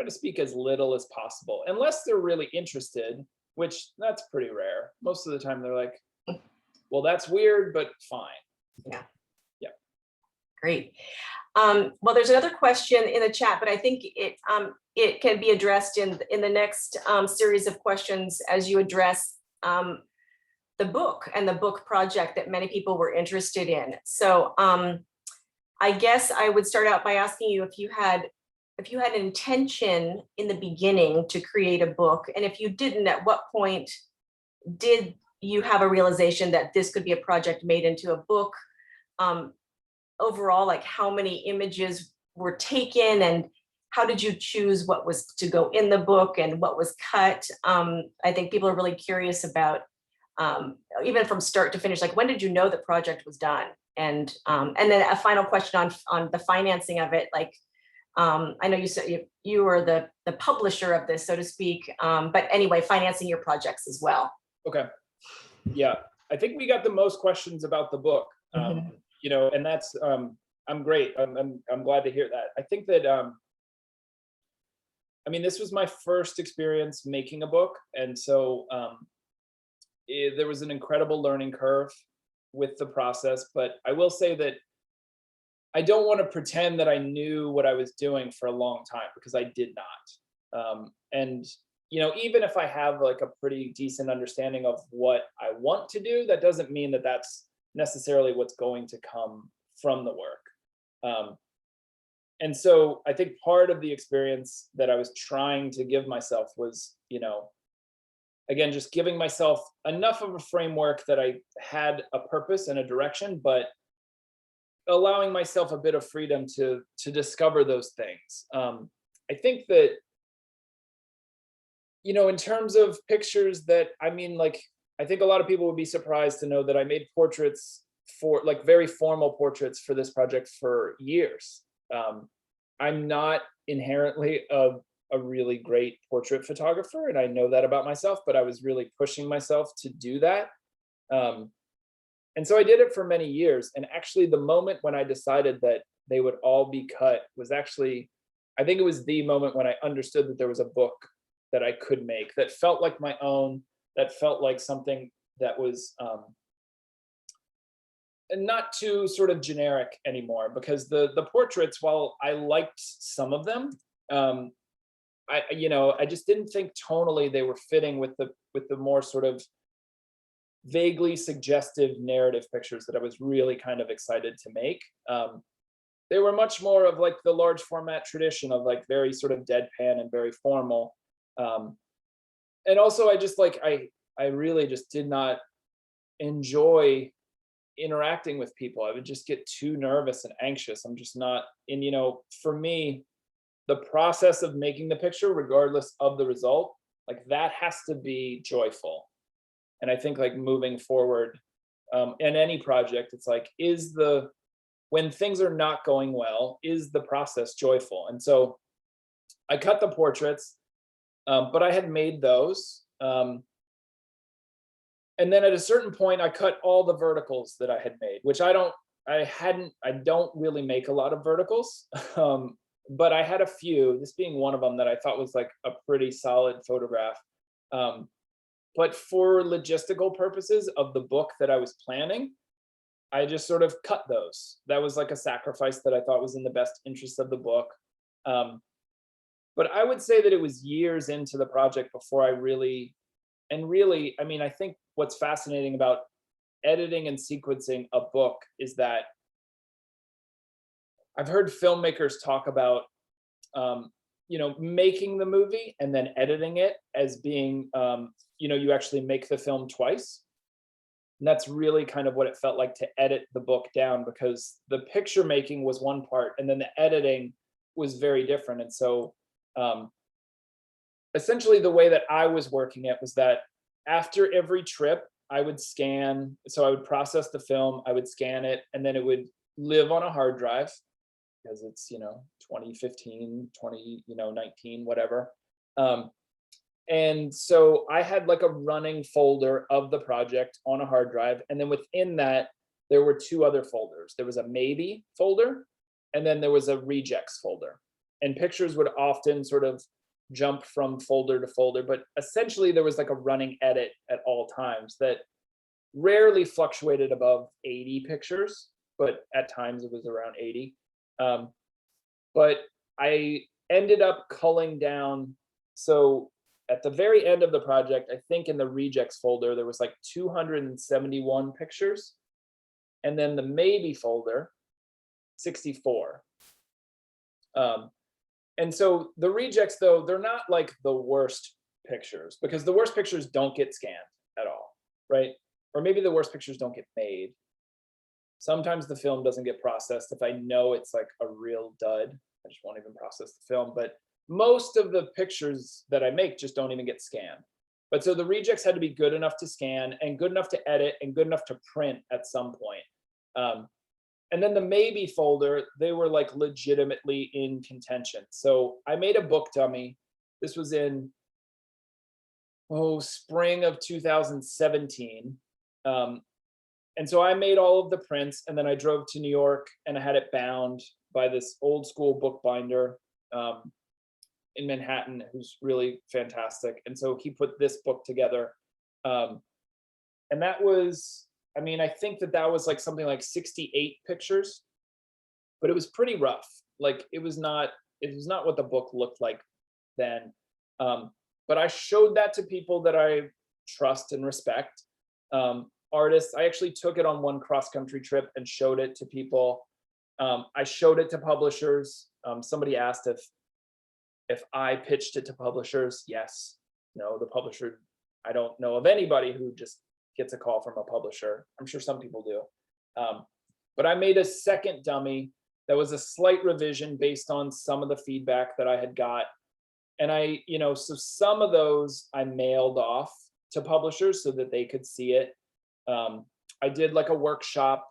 speak as little as possible, unless they're really interested, which that's pretty rare. Most of the time they're like, well, that's weird, but fine. Yeah. Yeah. Great. Well, there's another question in the chat, but I think it can be addressed in the next series of questions as you address the book and the book project that many people were interested in. So I guess I would start out by asking you if you had an intention in the beginning to create a book, and if you didn't, at what point did you have a realization that this could be a project made into a book? Overall, like how many images were taken, and how did you choose what was to go in the book and what was cut? I think people are really curious about, even from start to finish, like when did you know the project was done? And then a final question on the financing of it, like, I know you said you were the publisher of this, so to speak, but anyway, financing your projects as well. Okay. Yeah, I think we got the most questions about the book, and that's, I'm great. I'm glad to hear that. I think that, this was my first experience making a book. And so there was an incredible learning curve with the process, but I will say that I don't want to pretend that I knew what I was doing for a long time, because I did not. And, even if I have like a pretty decent understanding of what I want to do, that doesn't mean that that's necessarily what's going to come from the work. And so I think part of the experience that I was trying to give myself was, again, just giving myself enough of a framework that I had a purpose and a direction, but allowing myself a bit of freedom to discover those things. I think that, in terms of pictures that, I mean, like, I think a lot of people would be surprised to know that I made portraits for, like, very formal portraits for this project for years. I'm not inherently a really great portrait photographer, and I know that about myself, but I was really pushing myself to do that. And so I did it for many years. And actually, the moment when I decided that they would all be cut was actually, I think it was the moment when I understood that there was a book that I could make that felt like my own, that felt like something that was not too sort of generic anymore. Because the portraits, while I liked some of them, I just didn't think tonally they were fitting with the more sort of vaguely suggestive narrative pictures that I was really kind of excited to make. They were much more of like the large format tradition of like very sort of deadpan and very formal. And also I just like, I really just did not enjoy interacting with people. I would just get too nervous and anxious. I'm just not, and for me, the process of making the picture, regardless of the result, like that has to be joyful. And I think like moving forward in any project, it's like, when things are not going well, is the process joyful? And so I cut the portraits, but I had made those. And then at a certain point, I cut all the verticals that I had made, which I don't really make a lot of verticals. But I had a few, this being one of them that I thought was like a pretty solid photograph. But for logistical purposes of the book that I was planning, I just sort of cut those. That was like a sacrifice that I thought was in the best interest of the book. But I would say that it was years into the project before I really, I mean, I think what's fascinating about editing and sequencing a book is that I've heard filmmakers talk about, making the movie and then editing it as being, you actually make the film twice. And that's really kind of what it felt like to edit the book down, because the picture making was one part and then the editing was very different. And so essentially the way that I was working it was that after every trip, I would scan. So I would process the film, I would scan it, and then it would live on a hard drive because it's, 2015, 2019, whatever. And so I had like a running folder of the project on a hard drive. And then within that, there were two other folders. There was a maybe folder, and then there was a rejects folder. And pictures would often sort of jump from folder to folder, but essentially there was like a running edit at all times that rarely fluctuated above 80 pictures, but at times it was around 80. But I ended up culling down. So at the very end of the project, I think in the rejects folder, there was like 271 pictures. And then the maybe folder, 64. And so the rejects, though, they're not like the worst pictures, because the worst pictures don't get scanned at all, right? Or maybe the worst pictures don't get made. Sometimes the film doesn't get processed. If I know it's like a real dud, I just won't even process the film. But most of the pictures that I make just don't even get scanned. But so the rejects had to be good enough to scan and good enough to edit and good enough to print at some point. And then the maybe folder, they were like legitimately in contention. So I made a book dummy. This was in, spring of 2017. And so I made all of the prints, and then I drove to New York and I had it bound by this old school bookbinder in Manhattan, who's really fantastic. And so he put this book together. And that was, I think that was like something like 68 pictures, but it was pretty rough. Like it was not what the book looked like then. But I showed that to people that I trust and respect. Artists. I actually took it on one cross-country trip and showed it to people. I showed it to publishers. Somebody asked if I pitched it to publishers. Yes. No, the publisher, I don't know of anybody who just gets a call from a publisher. I'm sure some people do. But I made a second dummy that was a slight revision based on some of the feedback that I had got. And so some of those I mailed off to publishers so that they could see it. I did like a workshop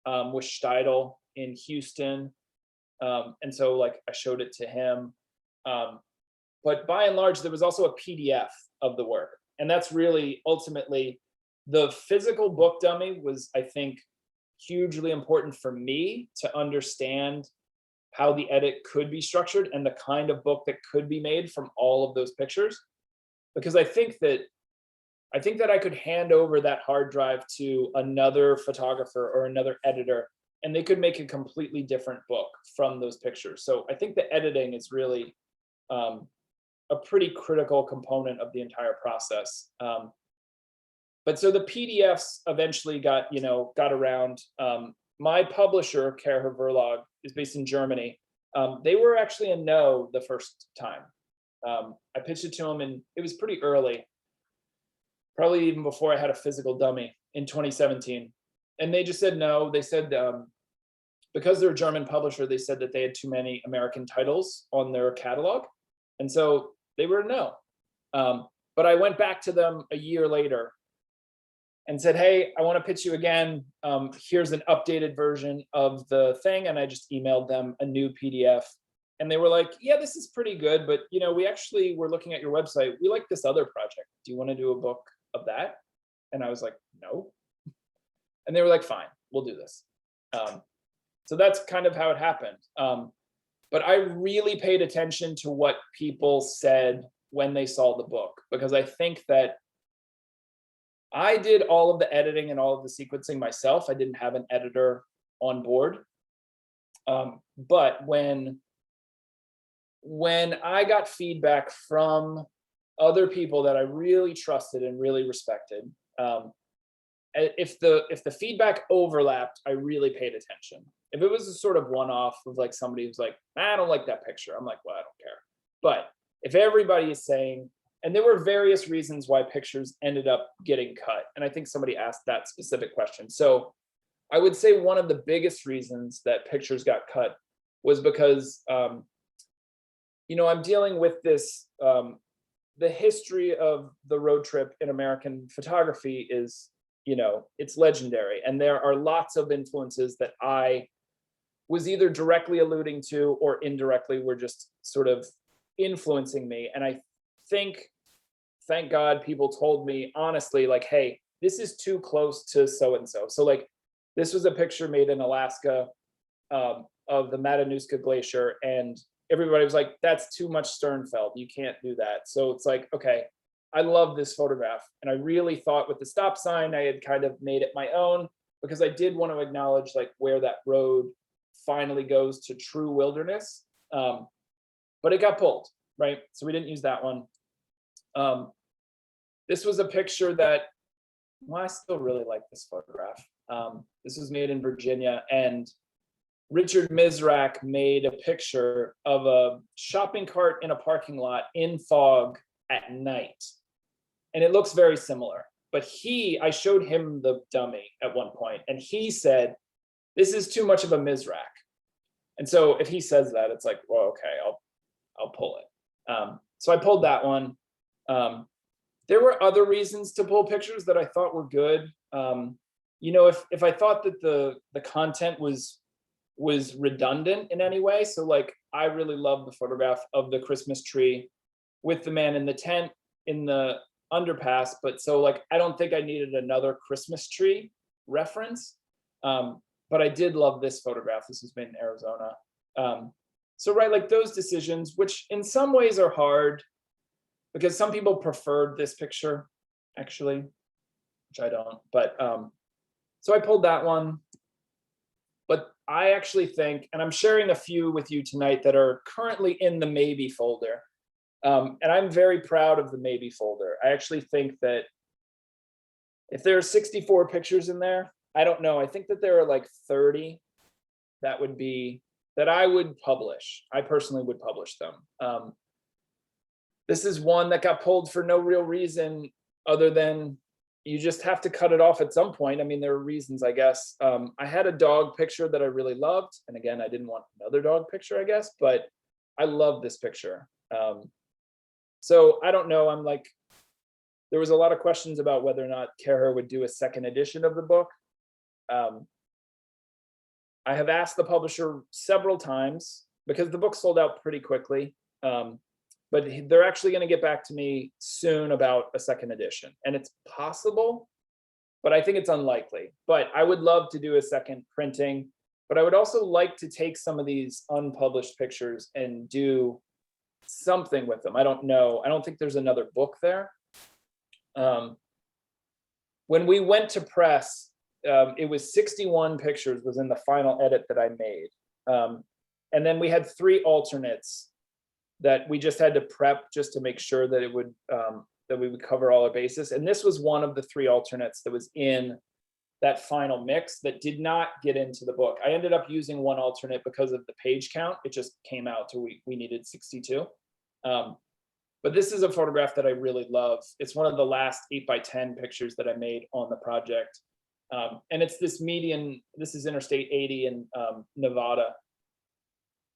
with Steidl in Houston. And so like I showed it to him. But by and large, there was also a PDF of the work. And that's really ultimately the physical book dummy was, I think, hugely important for me to understand how the edit could be structured and the kind of book that could be made from all of those pictures. Because I think that I could hand over that hard drive to another photographer or another editor, and they could make a completely different book from those pictures. So I think the editing is really a pretty critical component of the entire process. But so the PDFs eventually got around. My publisher, Kerher Verlag, is based in Germany. They were actually a no the first time. I pitched it to them, and it was pretty early, probably even before I had a physical dummy in 2017. And they just said no. They said, because they're a German publisher, they said that they had too many American titles on their catalog. And so they were a no. But I went back to them a year later and said, hey, I want to pitch you again. Here's an updated version of the thing. And I just emailed them a new PDF. And they were like, yeah, this is pretty good, but we actually were looking at your website. We like this other project. Do you want to do a book of that? And I was like, no. And they were like, fine, we'll do this. So that's kind of how it happened. But I really paid attention to what people said when they saw the book, because I think that I did all of the editing and all of the sequencing myself. I didn't have an editor on board. But when I got feedback from other people that I really trusted and really respected, if the feedback overlapped, I really paid attention. If it was a sort of one-off of like somebody who's like, I don't like that picture, I'm like, well, I don't care. But if everybody is saying, and there were various reasons why pictures ended up getting cut, and I think somebody asked that specific question. So I would say one of the biggest reasons that pictures got cut was because I'm dealing with this, the history of the road trip in American photography is, it's legendary. And there are lots of influences that I was either directly alluding to or indirectly were just sort of influencing me. And I think, thank God, people told me honestly, like, hey, this is too close to so-and-so. So like, this was a picture made in Alaska of the Matanuska Glacier, and everybody was like, that's too much Sternfeld, you can't do that. So it's like, okay, I love this photograph. And I really thought with the stop sign, I had kind of made it my own, because I did want to acknowledge like where that road finally goes to true wilderness. But it got pulled, right? So we didn't use that one. This was a picture that, well, I still really like this photograph. This was made in Virginia, and Richard Mizrak made a picture of a shopping cart in a parking lot in fog at night. And it looks very similar. But I showed him the dummy at one point, and he said, this is too much of a Mizrak. And so if he says that, it's like, well, okay, I'll pull it. So I pulled that one. There were other reasons to pull pictures that I thought were good. If I thought that the content was redundant in any way. So like, I really love the photograph of the Christmas tree with the man in the tent in the underpass. But so like, I don't think I needed another Christmas tree reference. But I did love this photograph. This was made in Arizona. So right, like those decisions, which in some ways are hard because some people preferred this picture actually, which I don't, but so I pulled that one. But I actually think, and I'm sharing a few with you tonight that are currently in the maybe folder. And I'm very proud of the maybe folder. I actually think that if there are 64 pictures in there, I don't know. I think that there are like 30 that I would publish. I personally would publish them. This is one that got pulled for no real reason other than you just have to cut it off at some point. I mean, there are reasons, I guess. I had a dog picture that I really loved. And again, I didn't want another dog picture, I guess, but I love this picture. So I don't know, there was a lot of questions about whether or not Kara would do a second edition of the book. I have asked the publisher several times because the book sold out pretty quickly. But they're actually going to get back to me soon about a second edition, and it's possible, but I think it's unlikely. But I would love to do a second printing, but I would also like to take some of these unpublished pictures and do something with them. I don't know. I don't think there's another book there. When we went to press, it was 61 pictures was in the final edit that I made. And then we had 3 alternates that we just had to prep just to make sure that it would that we would cover all our bases. And this was one of the 3 alternates that was in that final mix that did not get into the book. I ended up using one alternate because of the page count. It just came out to we needed 62. But this is a photograph that I really love. It's one of the last 8x10 pictures that I made on the project. And it's this median, this is Interstate 80 in Nevada.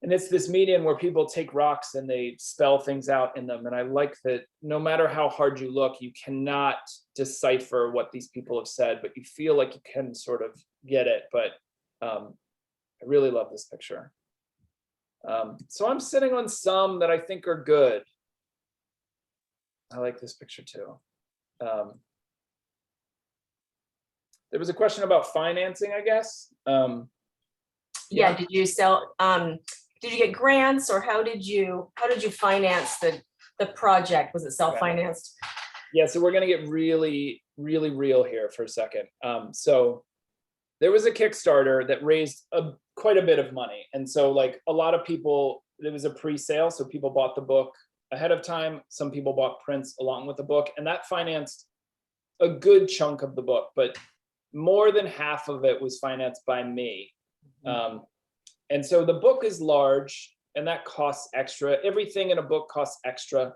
And it's this median where people take rocks and they spell things out in them. And I like that no matter how hard you look, you cannot decipher what these people have said, but you feel like you can sort of get it. But I really love this picture. So I'm sitting on some that I think are good. I like this picture too. There was a question about financing, I guess. Yeah, did you sell, did you get grants, or how did you finance the project? Was it self-financed? Yeah, so we're gonna get really, really real here for a second. So there was a Kickstarter that raised quite a bit of money. And so like a lot of people, there was a pre-sale, so people bought the book ahead of time. Some people bought prints along with the book, and that financed a good chunk of the book, but more than half of it was financed by me. And so the book is large, and that costs extra. Everything in a book costs extra.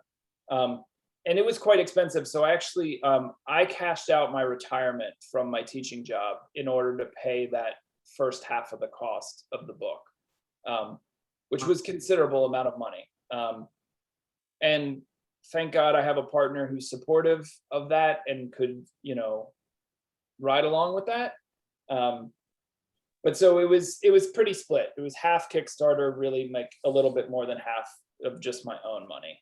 And it was quite expensive. So actually, I cashed out my retirement from my teaching job in order to pay that first half of the cost of the book, which was considerable amount of money. And thank God I have a partner who's supportive of that and could, ride along with that. But so it was pretty split. It was half Kickstarter, really like a little bit more than half of just my own money.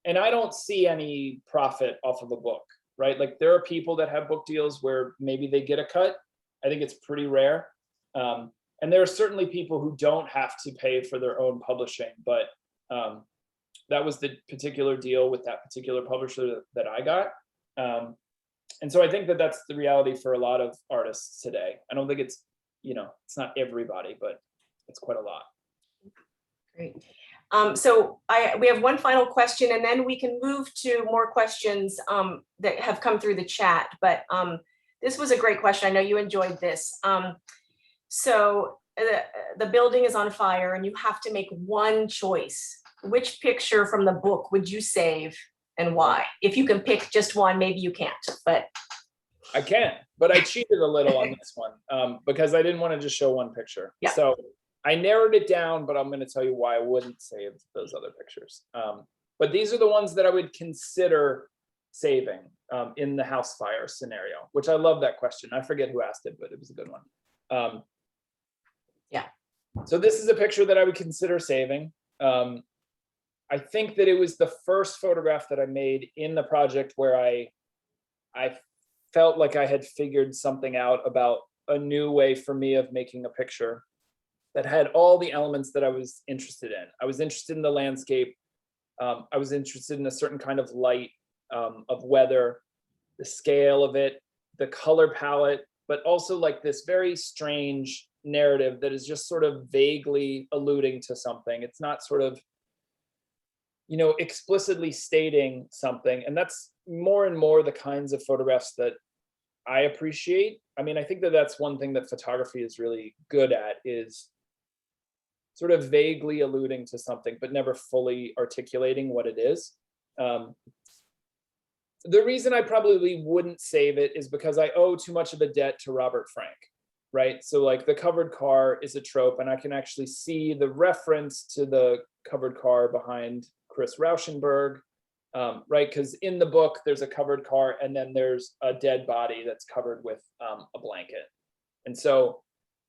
And I don't see any profit off of a book, right? Like there are people that have book deals where maybe they get a cut. I think it's pretty rare. And there are certainly people who don't have to pay for their own publishing, but that was the particular deal with that particular publisher that I got. And so I think that that's the reality for a lot of artists today. I don't think it's, it's not everybody, but it's quite a lot. Great. So we have one final question, and then we can move to more questions that have come through the chat. But this was a great question. I know you enjoyed this. So the building is on fire, and you have to make one choice. Which picture from the book would you save, and why? If you can pick just one, maybe you can't, but. I can, but I cheated a little on this one because I didn't want to just show one picture. Yeah. So I narrowed it down, but I'm going to tell you why I wouldn't save those other pictures. But these are the ones that I would consider saving in the house fire scenario, which I love that question. I forget who asked it, but it was a good one. Yeah. So this is a picture that I would consider saving. I think that it was the first photograph that I made in the project where I felt like I had figured something out about a new way for me of making a picture that had all the elements that I was interested in. I was interested in the landscape. I was interested in a certain kind of light, of weather, the scale of it, the color palette, but also like this very strange narrative that is just sort of vaguely alluding to something. It's not sort of, explicitly stating something. And that's more and more the kinds of photographs that I appreciate. I mean, I think that that's one thing that photography is really good at, is sort of vaguely alluding to something, but never fully articulating what it is. The reason I probably wouldn't save it is because I owe too much of a debt to Robert Frank, right? So like the covered car is a trope, and I can actually see the reference to the covered car behind Chris Rauschenberg. right? Because in the book, there's a covered car and then there's a dead body that's covered with a blanket. And so,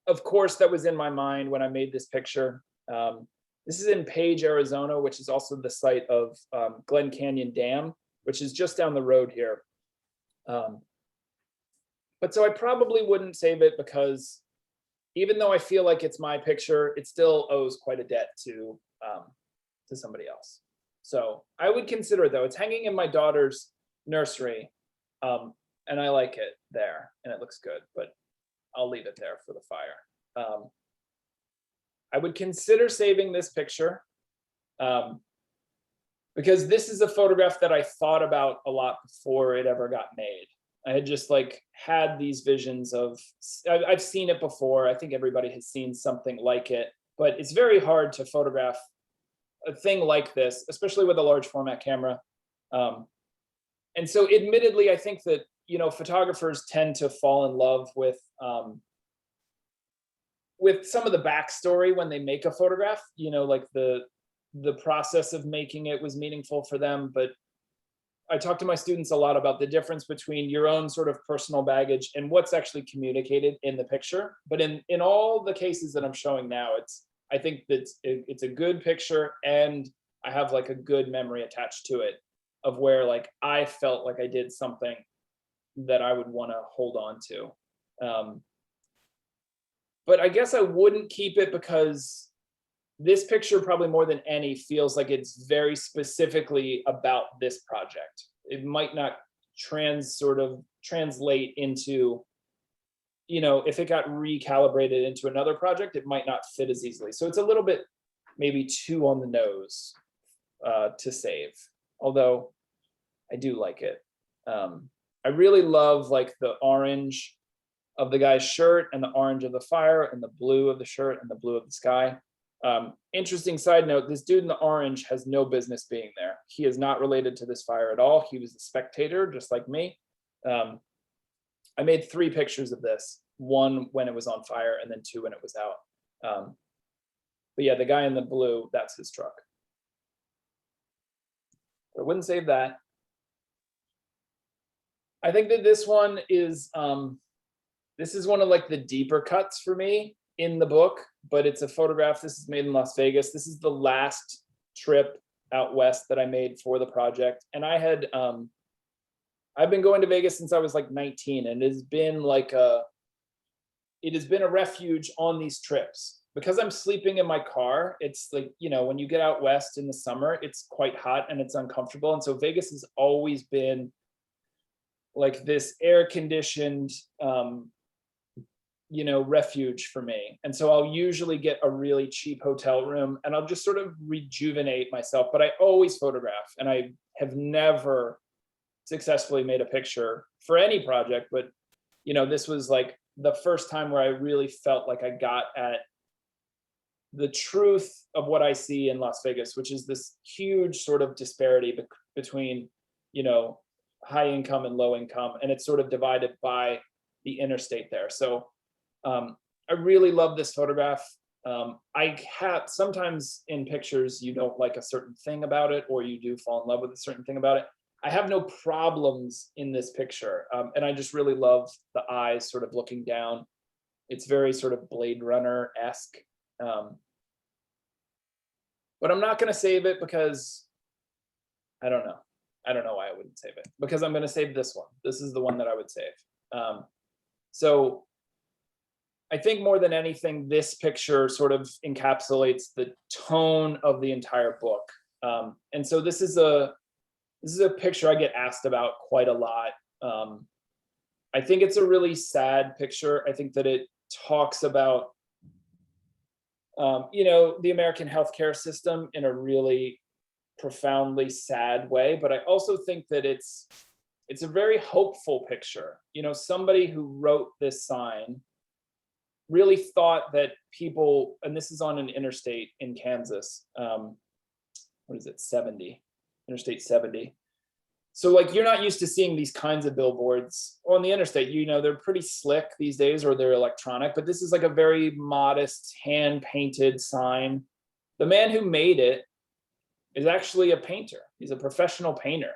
of course, that was in my mind when I made this picture. This is in Page, Arizona, which is also the site of Glen Canyon Dam, which is just down the road here. But so I probably wouldn't save it because even though I feel like it's my picture, it still owes quite a debt to somebody else. So I would consider it though. It's hanging in my daughter's nursery, and I like it there, and it looks good, but I'll leave it there for the fire. I would consider saving this picture because this is a photograph that I thought about a lot before it ever got made. I had just like had these visions of, I've seen it before. I think everybody has seen something like it, but it's very hard to photograph a thing like this, especially with a large format camera. And so admittedly, I think that, you know, photographers tend to fall in love with some of the backstory when they make a photograph, you know, like the process of making it was meaningful for them. But I talk to my students a lot about the difference between your own sort of personal baggage and what's actually communicated in the picture. But in all the cases that I'm showing now, I think that it's a good picture, and I have like a good memory attached to it of where like I felt like I did something that I would want to hold on to. But I guess I wouldn't keep it because this picture, probably more than any, feels like it's very specifically about this project. It might not translate into, you know, if it got recalibrated into another project, it might not fit as easily. So it's a little bit maybe too on the nose to save, although I do like it. I really love like the orange of the guy's shirt and the orange of the fire and the blue of the shirt and the blue of the sky. Interesting side note, this dude in the orange has no business being there. He is not related to this fire at all. He was a spectator, just like me. I made 3 pictures of this, 1 when it was on fire and then 2 when it was out. But yeah, the guy in the blue, that's his truck. I wouldn't save that. I think that this one is, this is one of like the deeper cuts for me in the book, but it's a photograph. This is made in Las Vegas. This is the last trip out west that I made for the project. And I had, I've been going to Vegas since I was like 19, and it has been a refuge on these trips. Because I'm sleeping in my car, it's like, you know, when you get out west in the summer, it's quite hot and it's uncomfortable. And so Vegas has always been like this air-conditioned, you know, refuge for me. And so I'll usually get a really cheap hotel room and I'll just sort of rejuvenate myself, but I always photograph, and I have never successfully made a picture for any project. But, you know, this was like the first time where I really felt like I got at the truth of what I see in Las Vegas, which is this huge sort of disparity between, you know, high income and low income. And it's sort of divided by the interstate there. So I really love this photograph. I have sometimes in pictures, you don't like a certain thing about it, or you do fall in love with a certain thing about it. I have no problems in this picture. And I just really love the eyes sort of looking down. It's very sort of Blade Runner-esque. But I'm not going to save it because I don't know. I don't know why I wouldn't save it, because I'm going to save this one. This is the one that I would save. So I think more than anything, this picture sort of encapsulates the tone of the entire book. And so this is a picture I get asked about quite a lot. I think it's a really sad picture. I think that it talks about, you know, the American healthcare system in a really profoundly sad way. But I also think that it's a very hopeful picture. You know, somebody who wrote this sign really thought that people, and this is on an interstate in Kansas, what is it, 70, Interstate 70. So like, you're not used to seeing these kinds of billboards on the interstate. You know, they're pretty slick these days, or they're electronic, but this is like a very modest hand painted sign. The man who made it is actually a painter. He's a professional painter.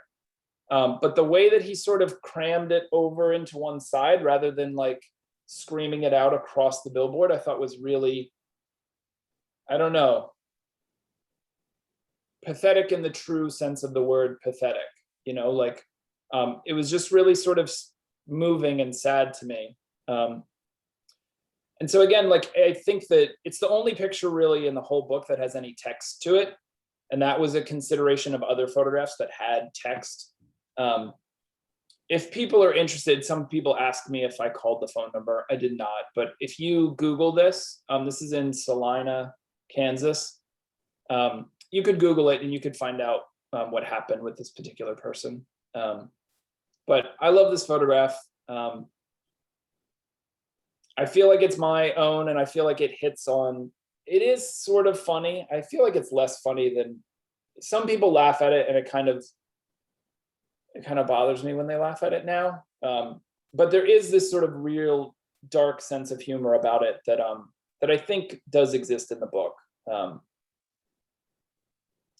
But the way that he sort of crammed it over into one side rather than like screaming it out across the billboard, I thought was really, I don't know, pathetic in the true sense of the word pathetic, you know, like it was just really sort of moving and sad to me. And so again, like I think that it's the only picture really in the whole book that has any text to it. And that was a consideration of other photographs that had text. If people are interested, some people ask me if I called the phone number. I did not, but if you Google this, this is in Salina, Kansas. You could Google it and you could find out what happened with this particular person. But I love this photograph. I feel like it's my own, and I feel like it hits on, it is sort of funny. I feel like it's less funny than some people laugh at it, and it kind of bothers me when they laugh at it now. But there is this sort of real dark sense of humor about it that I think does exist in the book.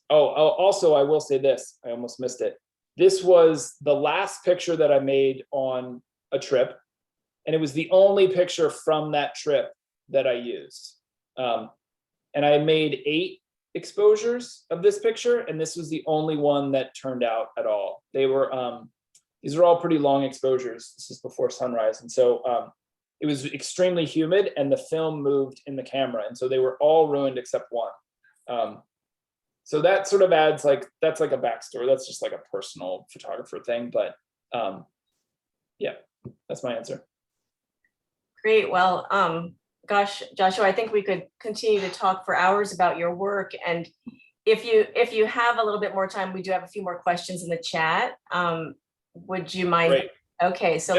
Also, I will say this, I almost missed it. This was the last picture that I made on a trip, and it was the only picture from that trip that I used. And I made 8 exposures of this picture, and this was the only one that turned out at all. They were, these are all pretty long exposures. This is before sunrise. And so it was extremely humid and the film moved in the camera. And so they were all ruined except one. So that sort of adds like, that's like a backstory. That's just like a personal photographer thing. But yeah, that's my answer. Great. Well, gosh, Joshua, I think we could continue to talk for hours about your work. And if you have a little bit more time, we do have a few more questions in the chat. Would you mind? Great. Okay, so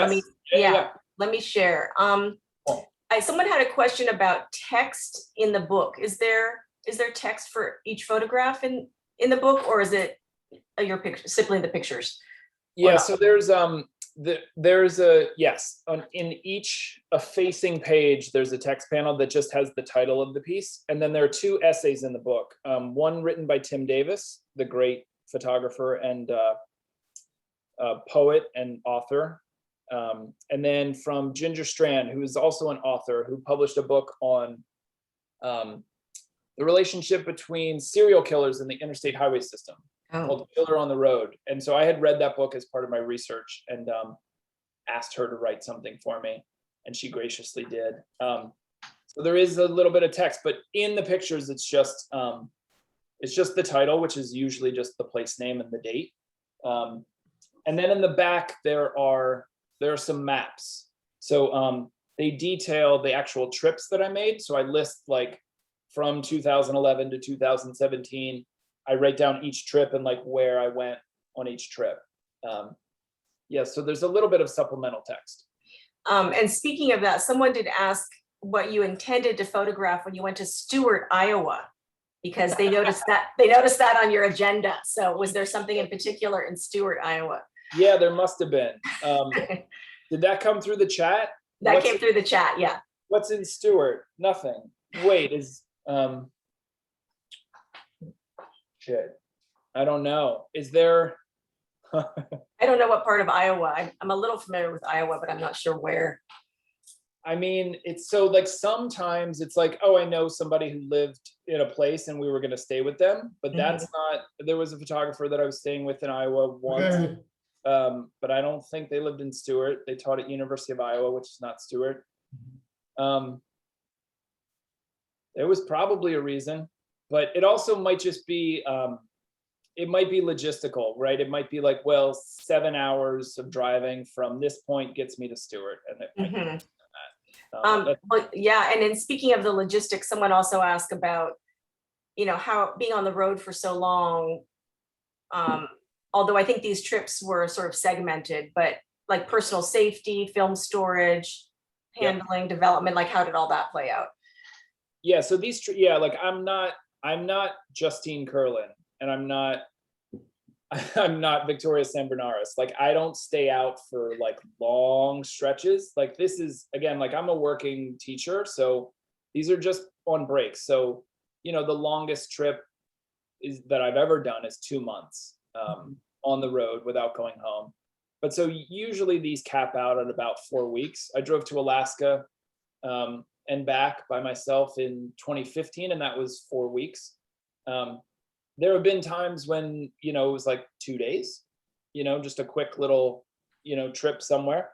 Yes. let me share. Someone had a question about text in the book. Is there text for each photograph in the book, or is it your picture, simply the pictures? Yeah, so there's in each facing page, there's a text panel that just has the title of the piece. And then there are 2 essays in the book. One written by Tim Davis, the great photographer and poet and author. And then from Ginger Strand, who is also an author, who published a book on the relationship between serial killers and the interstate highway system. Called Killer on the Road. And so I had read that book as part of my research and asked her to write something for me, and she graciously did. So there is a little bit of text, but in the pictures, it's just the title, which is usually just the place name and the date. And then in the back, there are some maps. So they detail the actual trips that I made. So I list like from 2011 to 2017, I write down each trip and like where I went on each trip. Yeah, so there's a little bit of supplemental text. And speaking of that, someone did ask what you intended to photograph when you went to Stewart, Iowa, because they noticed that on your agenda. So was there something in particular in Stewart, Iowa? Yeah, there must have been. Did that come through the chat? That came through the chat, yeah. What's in Stewart? Nothing. Wait, shit. I don't know. Is there? I don't know what part of Iowa. I'm a little familiar with Iowa, but I'm not sure where. I mean, it's so like sometimes it's like, oh, I know somebody who lived in a place and we were going to stay with them, but that's not, there was a photographer that I was staying with in Iowa once, but I don't think they lived in Stewart. They taught at University of Iowa, which is not Stewart. There was probably a reason, but it also might just be, it might be logistical, right? It might be like, well, 7 hours of driving from this point gets me to Stewart. And it might be that. But yeah, and then speaking of the logistics, someone also asked about, how being on the road for so long, although I think these trips were sort of segmented, but like personal safety, film storage, handling, development, like how did all that play out? Yeah, so these, like I'm not Justine Curlin, and I'm not Victoria Sambernaris. Like I don't stay out for like long stretches. Like this is, again, like I'm a working teacher, so these are just on breaks. So, the longest trip is that I've ever done is 2 months on the road without going home. But so usually these cap out at about 4 weeks. I drove to Alaska and back by myself in 2015, and that was 4 weeks. There have been times when, you know, it was like 2 days, you know, just a quick little, you know, trip somewhere.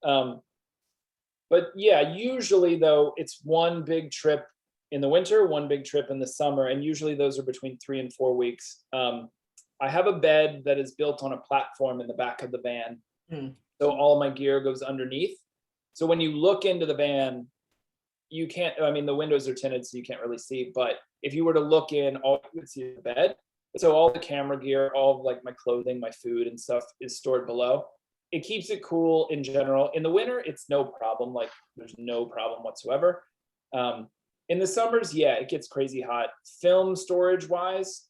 But yeah, usually though, it's one big trip in the winter, one big trip in the summer, and usually those are between 3 and 4 weeks. I have a bed that is built on a platform in the back of the van. So all my gear goes underneath. So when you look into the van, you can't, I mean, the windows are tinted, so you can't really see, but if you were to look in, all you would see is the bed. So all the camera gear, all of like my clothing, my food and stuff is stored below. It keeps it cool in general. In the winter, it's no problem. Like there's no problem whatsoever. In the summers, yeah, it gets crazy hot. Film storage wise,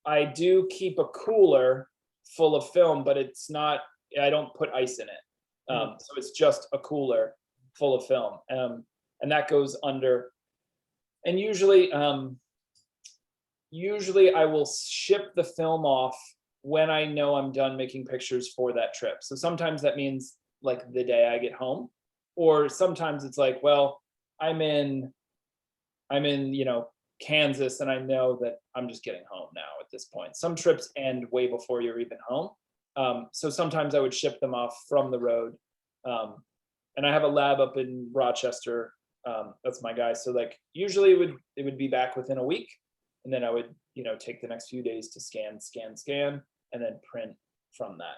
I do keep a cooler full of film, but it's not, I don't put ice in it. So it's just a cooler full of film. And that goes under. And usually I will ship the film off when I know I'm done making pictures for that trip. So sometimes that means like the day I get home, or sometimes it's like, well, I'm in, you know, Kansas, and I know that I'm just getting home now at this point. Some trips end way before you're even home. So sometimes I would ship them off from the road. And I have a lab up in Rochester. That's my guy. So like usually it would be back within a week, and then I would, you know, take the next few days to scan, and then print from that.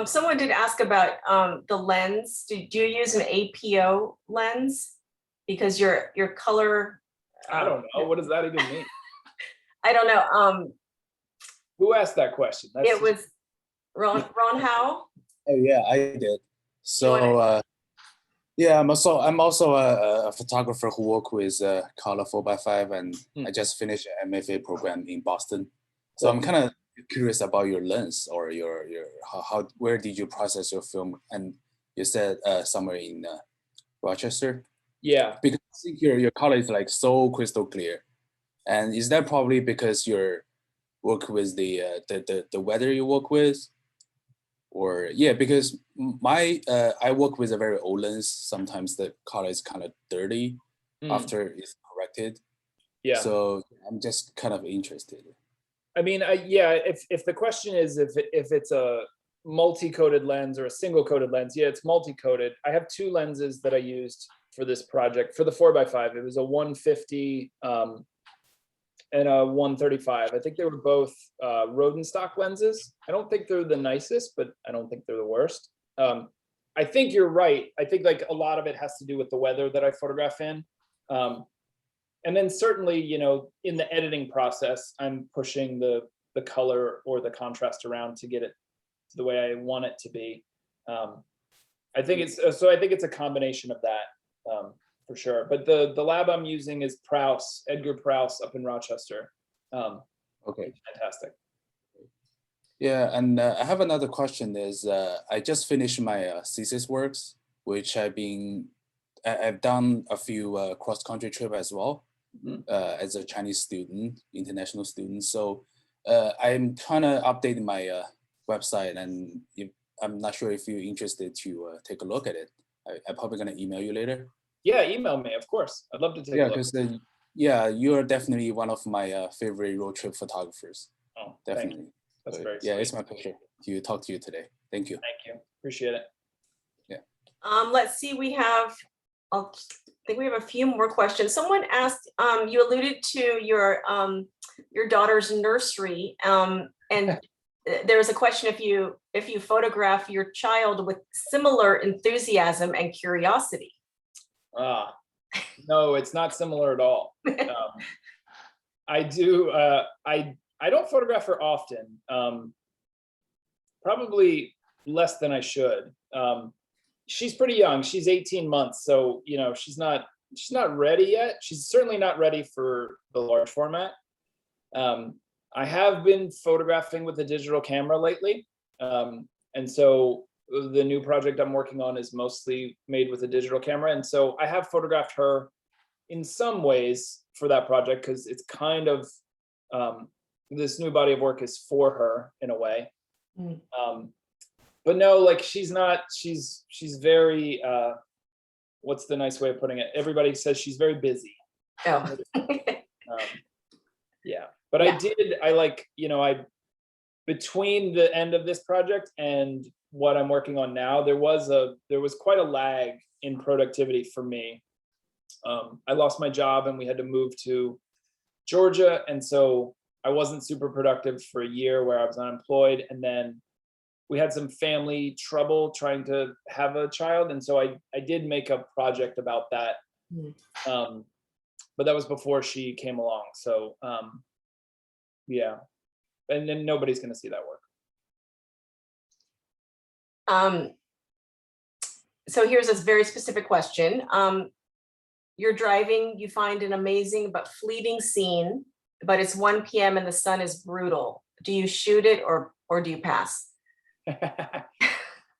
Someone did ask about the lens. Do you use an APO lens? Because your color. I don't know. What does that even mean? I don't know. Who asked that question? It was Ron Howe. Oh yeah, I did. So yeah, I'm also a photographer who work with color 4x5, and I just finished an MFA program in Boston. So I'm kind of curious about your lens, or your how where did you process your film? And you said somewhere in Rochester. Yeah, because I think your color is like so crystal clear, and is that probably because you're work with the weather you work with? Or yeah, because I work with a very old lens. Sometimes the color is kind of dirty after it's corrected. Yeah. So I'm just kind of interested. I mean, yeah. If the question is if it's a multi-coated lens or a single-coated lens, yeah, it's multi-coated. I have 2 lenses that I used for this project for the 4x5. It was a 150 and a 135. I think they were both Rodenstock lenses. I don't think they're the nicest, but I don't think they're the worst. I think you're right. I think like a lot of it has to do with the weather that I photograph in. And then certainly, you know, in the editing process, I'm pushing the color or the contrast around to get it to the way I want it to be. I think it's a combination of that. For sure, but the lab I'm using is Edgar Prouse up in Rochester. Okay, fantastic. Yeah, and I have another question. Is I just finished my thesis works, which I've done a few cross-country trip as well, as a Chinese student, international student. So I'm trying to update my website, and I'm not sure if you're interested to take a look at it. I'm probably gonna email you later. Yeah, email me, of course. I'd love to take a look. Because you're definitely one of my favorite road trip photographers. Oh, definitely. That's so, very yeah, sweet. it's my pleasure to talk to you today. Thank you. Thank you. Appreciate it. Yeah. Let's see. I think we have a few more questions. Someone asked. You alluded to your daughter's nursery, and there's a question if you photograph your child with similar enthusiasm and curiosity. No, it's not similar at all. I do. I don't photograph her often. Probably less than I should. She's pretty young. She's 18 months, so you know she's not ready yet. She's certainly not ready for the large format. I have been photographing with a digital camera lately, and so the new project I'm working on is mostly made with a digital camera. And so I have photographed her in some ways for that project because it's kind of, this new body of work is for her in a way. Mm. But no, like she's very, what's the nice way of putting it? Everybody says she's very busy. Oh. Yeah, but Yeah. between the end of this project and what I'm working on now, there was quite a lag in productivity for me. I lost my job and we had to move to Georgia. And so I wasn't super productive for a year where I was unemployed. And then we had some family trouble trying to have a child. And so I did make a project about that. Mm. But that was before she came along. So yeah, and then nobody's going to see that work. So here's a very specific question. You're driving, you find an amazing but fleeting scene, but it's 1 p.m. and the sun is brutal. Do you shoot it or do you pass?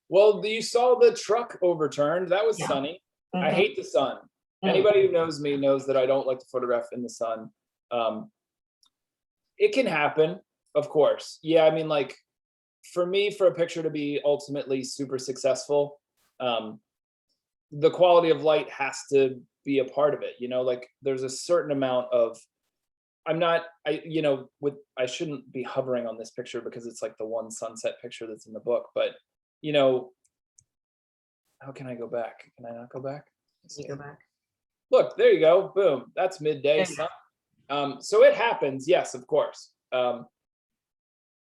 Well, you saw the truck overturned. That was Yeah. sunny. Mhm. I hate the sun. Anybody who knows me knows that I don't like to photograph in the sun. It can happen, of course. Yeah, I mean, like, for me, for a picture to be ultimately super successful, the quality of light has to be a part of it. You know, like there's a certain amount of, I shouldn't be hovering on this picture because it's like the one sunset picture that's in the book, but you know, how can I go back? Can I not go back? You go back. Look, there you go. Boom. That's midday Yeah. sun. So it happens. Yes, of course. And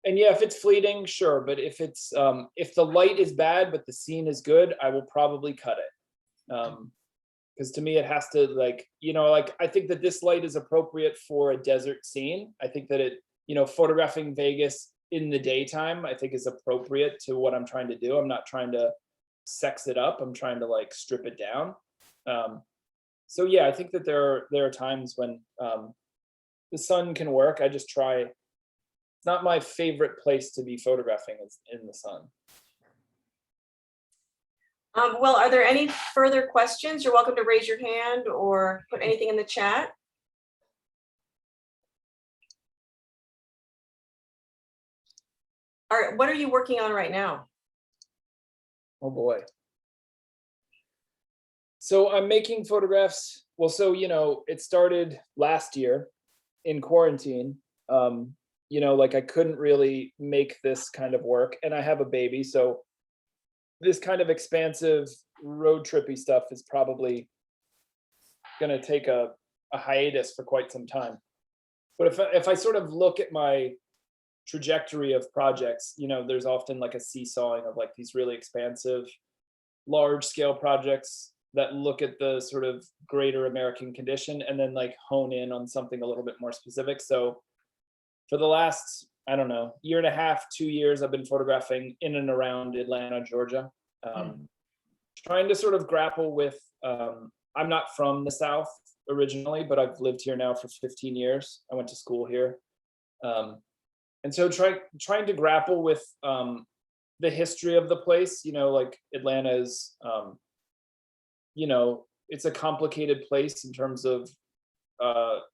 yeah, if it's fleeting, sure. But if the light is bad, but the scene is good, I will probably cut it. Because to me, it has to I think that this light is appropriate for a desert scene. I think that photographing Vegas in the daytime, I think is appropriate to what I'm trying to do. I'm not trying to sex it up. I'm trying to like strip it down. So yeah, I think that there are times when the sun can work. I just try. It's not my favorite place to be photographing is in the sun. Well, are there any further questions? You're welcome to raise your hand or put anything in the chat. All right, what are you working on right now? Oh boy. So I'm making photographs. Well, so, it started last year in quarantine. I couldn't really make this kind of work and I have a baby. So this kind of expansive road trippy stuff is probably going to take a hiatus for quite some time. But if I sort of look at my trajectory of projects, there's often like a seesawing of like these really expansive, large scale projects that look at the sort of greater American condition and then like hone in on something a little bit more specific. So for the last, I don't know, year and a half, 2 years, I've been photographing in and around Atlanta, Georgia, trying to sort of grapple with, I'm not from the South originally, but I've lived here now for 15 years. I went to school here. And so trying to grapple with the history of the place, like Atlanta is, it's a complicated place in terms of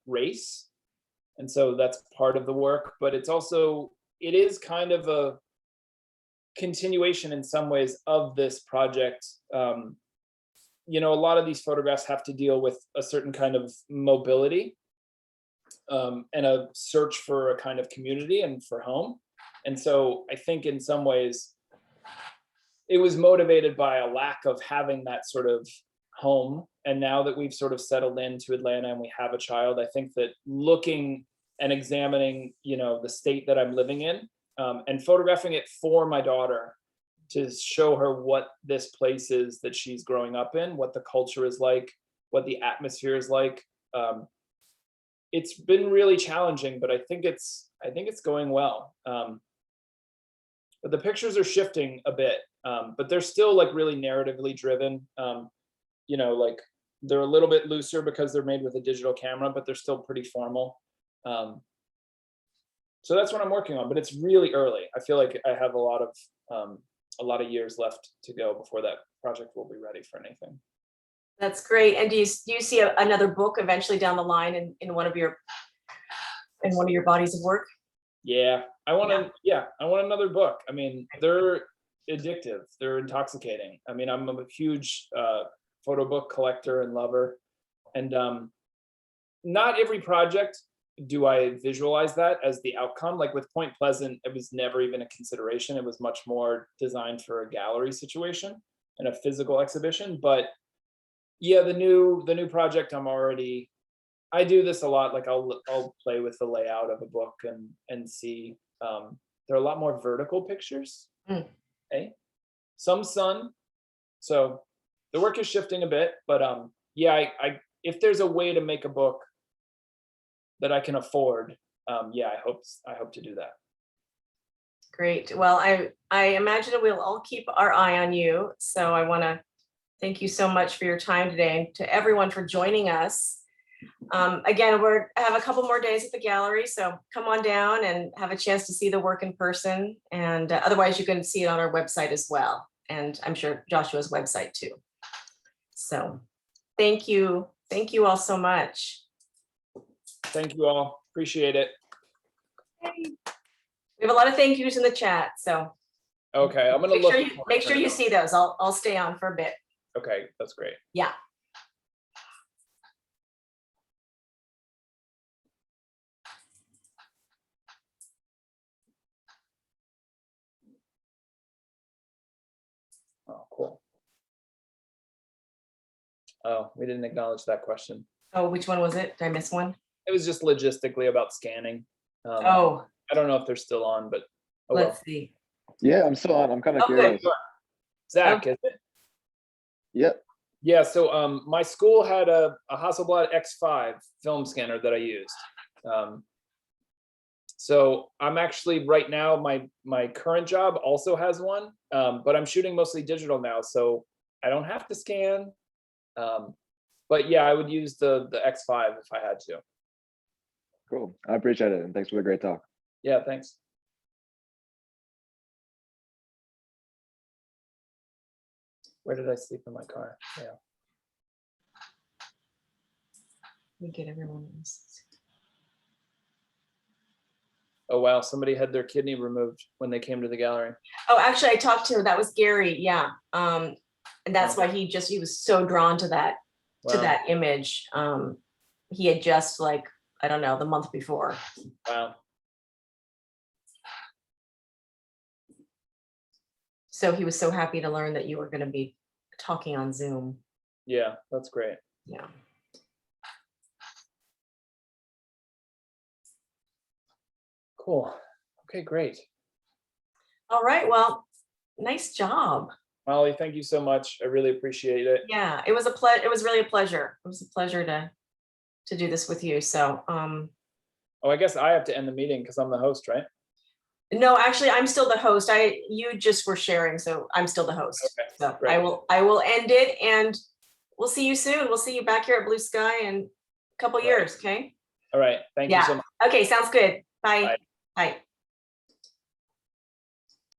race. And so that's part of the work, but it is kind of a continuation in some ways of this project. A lot of these photographs have to deal with a certain kind of mobility and a search for a kind of community and for home. And so I think in some ways it was motivated by a lack of having that sort of home. And now that we've sort of settled into Atlanta and we have a child, I think that looking and examining, the state that I'm living in and photographing it for my daughter to show her what this place is that she's growing up in, what the culture is like, what the atmosphere is like. It's been really challenging, but I think it's going well. But the pictures are shifting a bit, but they're still like really narratively driven. Like they're a little bit looser because they're made with a digital camera, but they're still pretty formal. So that's what I'm working on, but it's really early. I feel like I have a lot of years left to go before that project will be ready for anything. That's great. And do you see another book eventually down the line in one of your bodies of work? Yeah, I want another book. I mean, they're addictive. They're intoxicating. I mean, I'm a huge photo book collector and lover. And not every project do I visualize that as the outcome. Like with Point Pleasant, it was never even a consideration. It was much more designed for a gallery situation and a physical exhibition. But yeah, the new project, I do this a lot. Like I'll play with the layout of a book and see there are a lot more vertical pictures. Okay, some sun. So the work is shifting a bit, but yeah, I if there's a way to make a book that I can afford, yeah, I hope to do that. Great. Well, I imagine we'll all keep our eye on you. So I want to thank you so much for your time today, and to everyone for joining us. Again, we have a couple more days at the gallery, so come on down and have a chance to see the work in person. And otherwise, you can see it on our website as well. And I'm sure Joshua's website too. So thank you. Thank you all so much. Thank you all. Appreciate it. We have a lot of thank yous in the chat, so Okay, I'm gonna make sure you see those. I'll stay on for a bit. Okay, that's great. Yeah. Oh, cool. Oh, we didn't acknowledge that question. Oh, which one was it? Did I miss one? It was just logistically about scanning. Oh, I don't know if they're still on, but oh well. let's see. Yeah, I'm still on. I'm kind of Oh, good. curious. Zach, is it? Yep. Yeah, so my school had a Hasselblad X5 film scanner that I used. So I'm actually right now, my current job also has one, but I'm shooting mostly digital now, so I don't have to scan. But yeah, I would use the X5 if I had to. Cool. I appreciate it. And thanks for the great talk. Yeah, thanks. Where did I sleep in my car? Yeah. Let me get everyone else. Oh wow, somebody had their kidney removed when they came to the gallery. Oh, actually, I talked to him. That was Gary. Yeah. And that's why he was so drawn to that Wow. image. He had just, like, I don't know, the month before. Wow. So he was so happy to learn that you were going to be talking on Zoom. Yeah, that's great. Yeah. Cool. Okay, great. All right. Well, nice job. Molly, thank you so much. I really appreciate it. Yeah, it was it was really a pleasure. It was a pleasure to do this with you. So, Oh, I guess I have to end the meeting because I'm the host, right? no, actually, I'm still the host. You just were sharing, so I'm still the host. Okay, So great. I will end it, and we'll see you soon. We'll see you back here at Blue Sky in a couple Right. years. Okay. All right. Thank you Yeah. so much. Okay. Sounds good. Bye. Bye. Bye.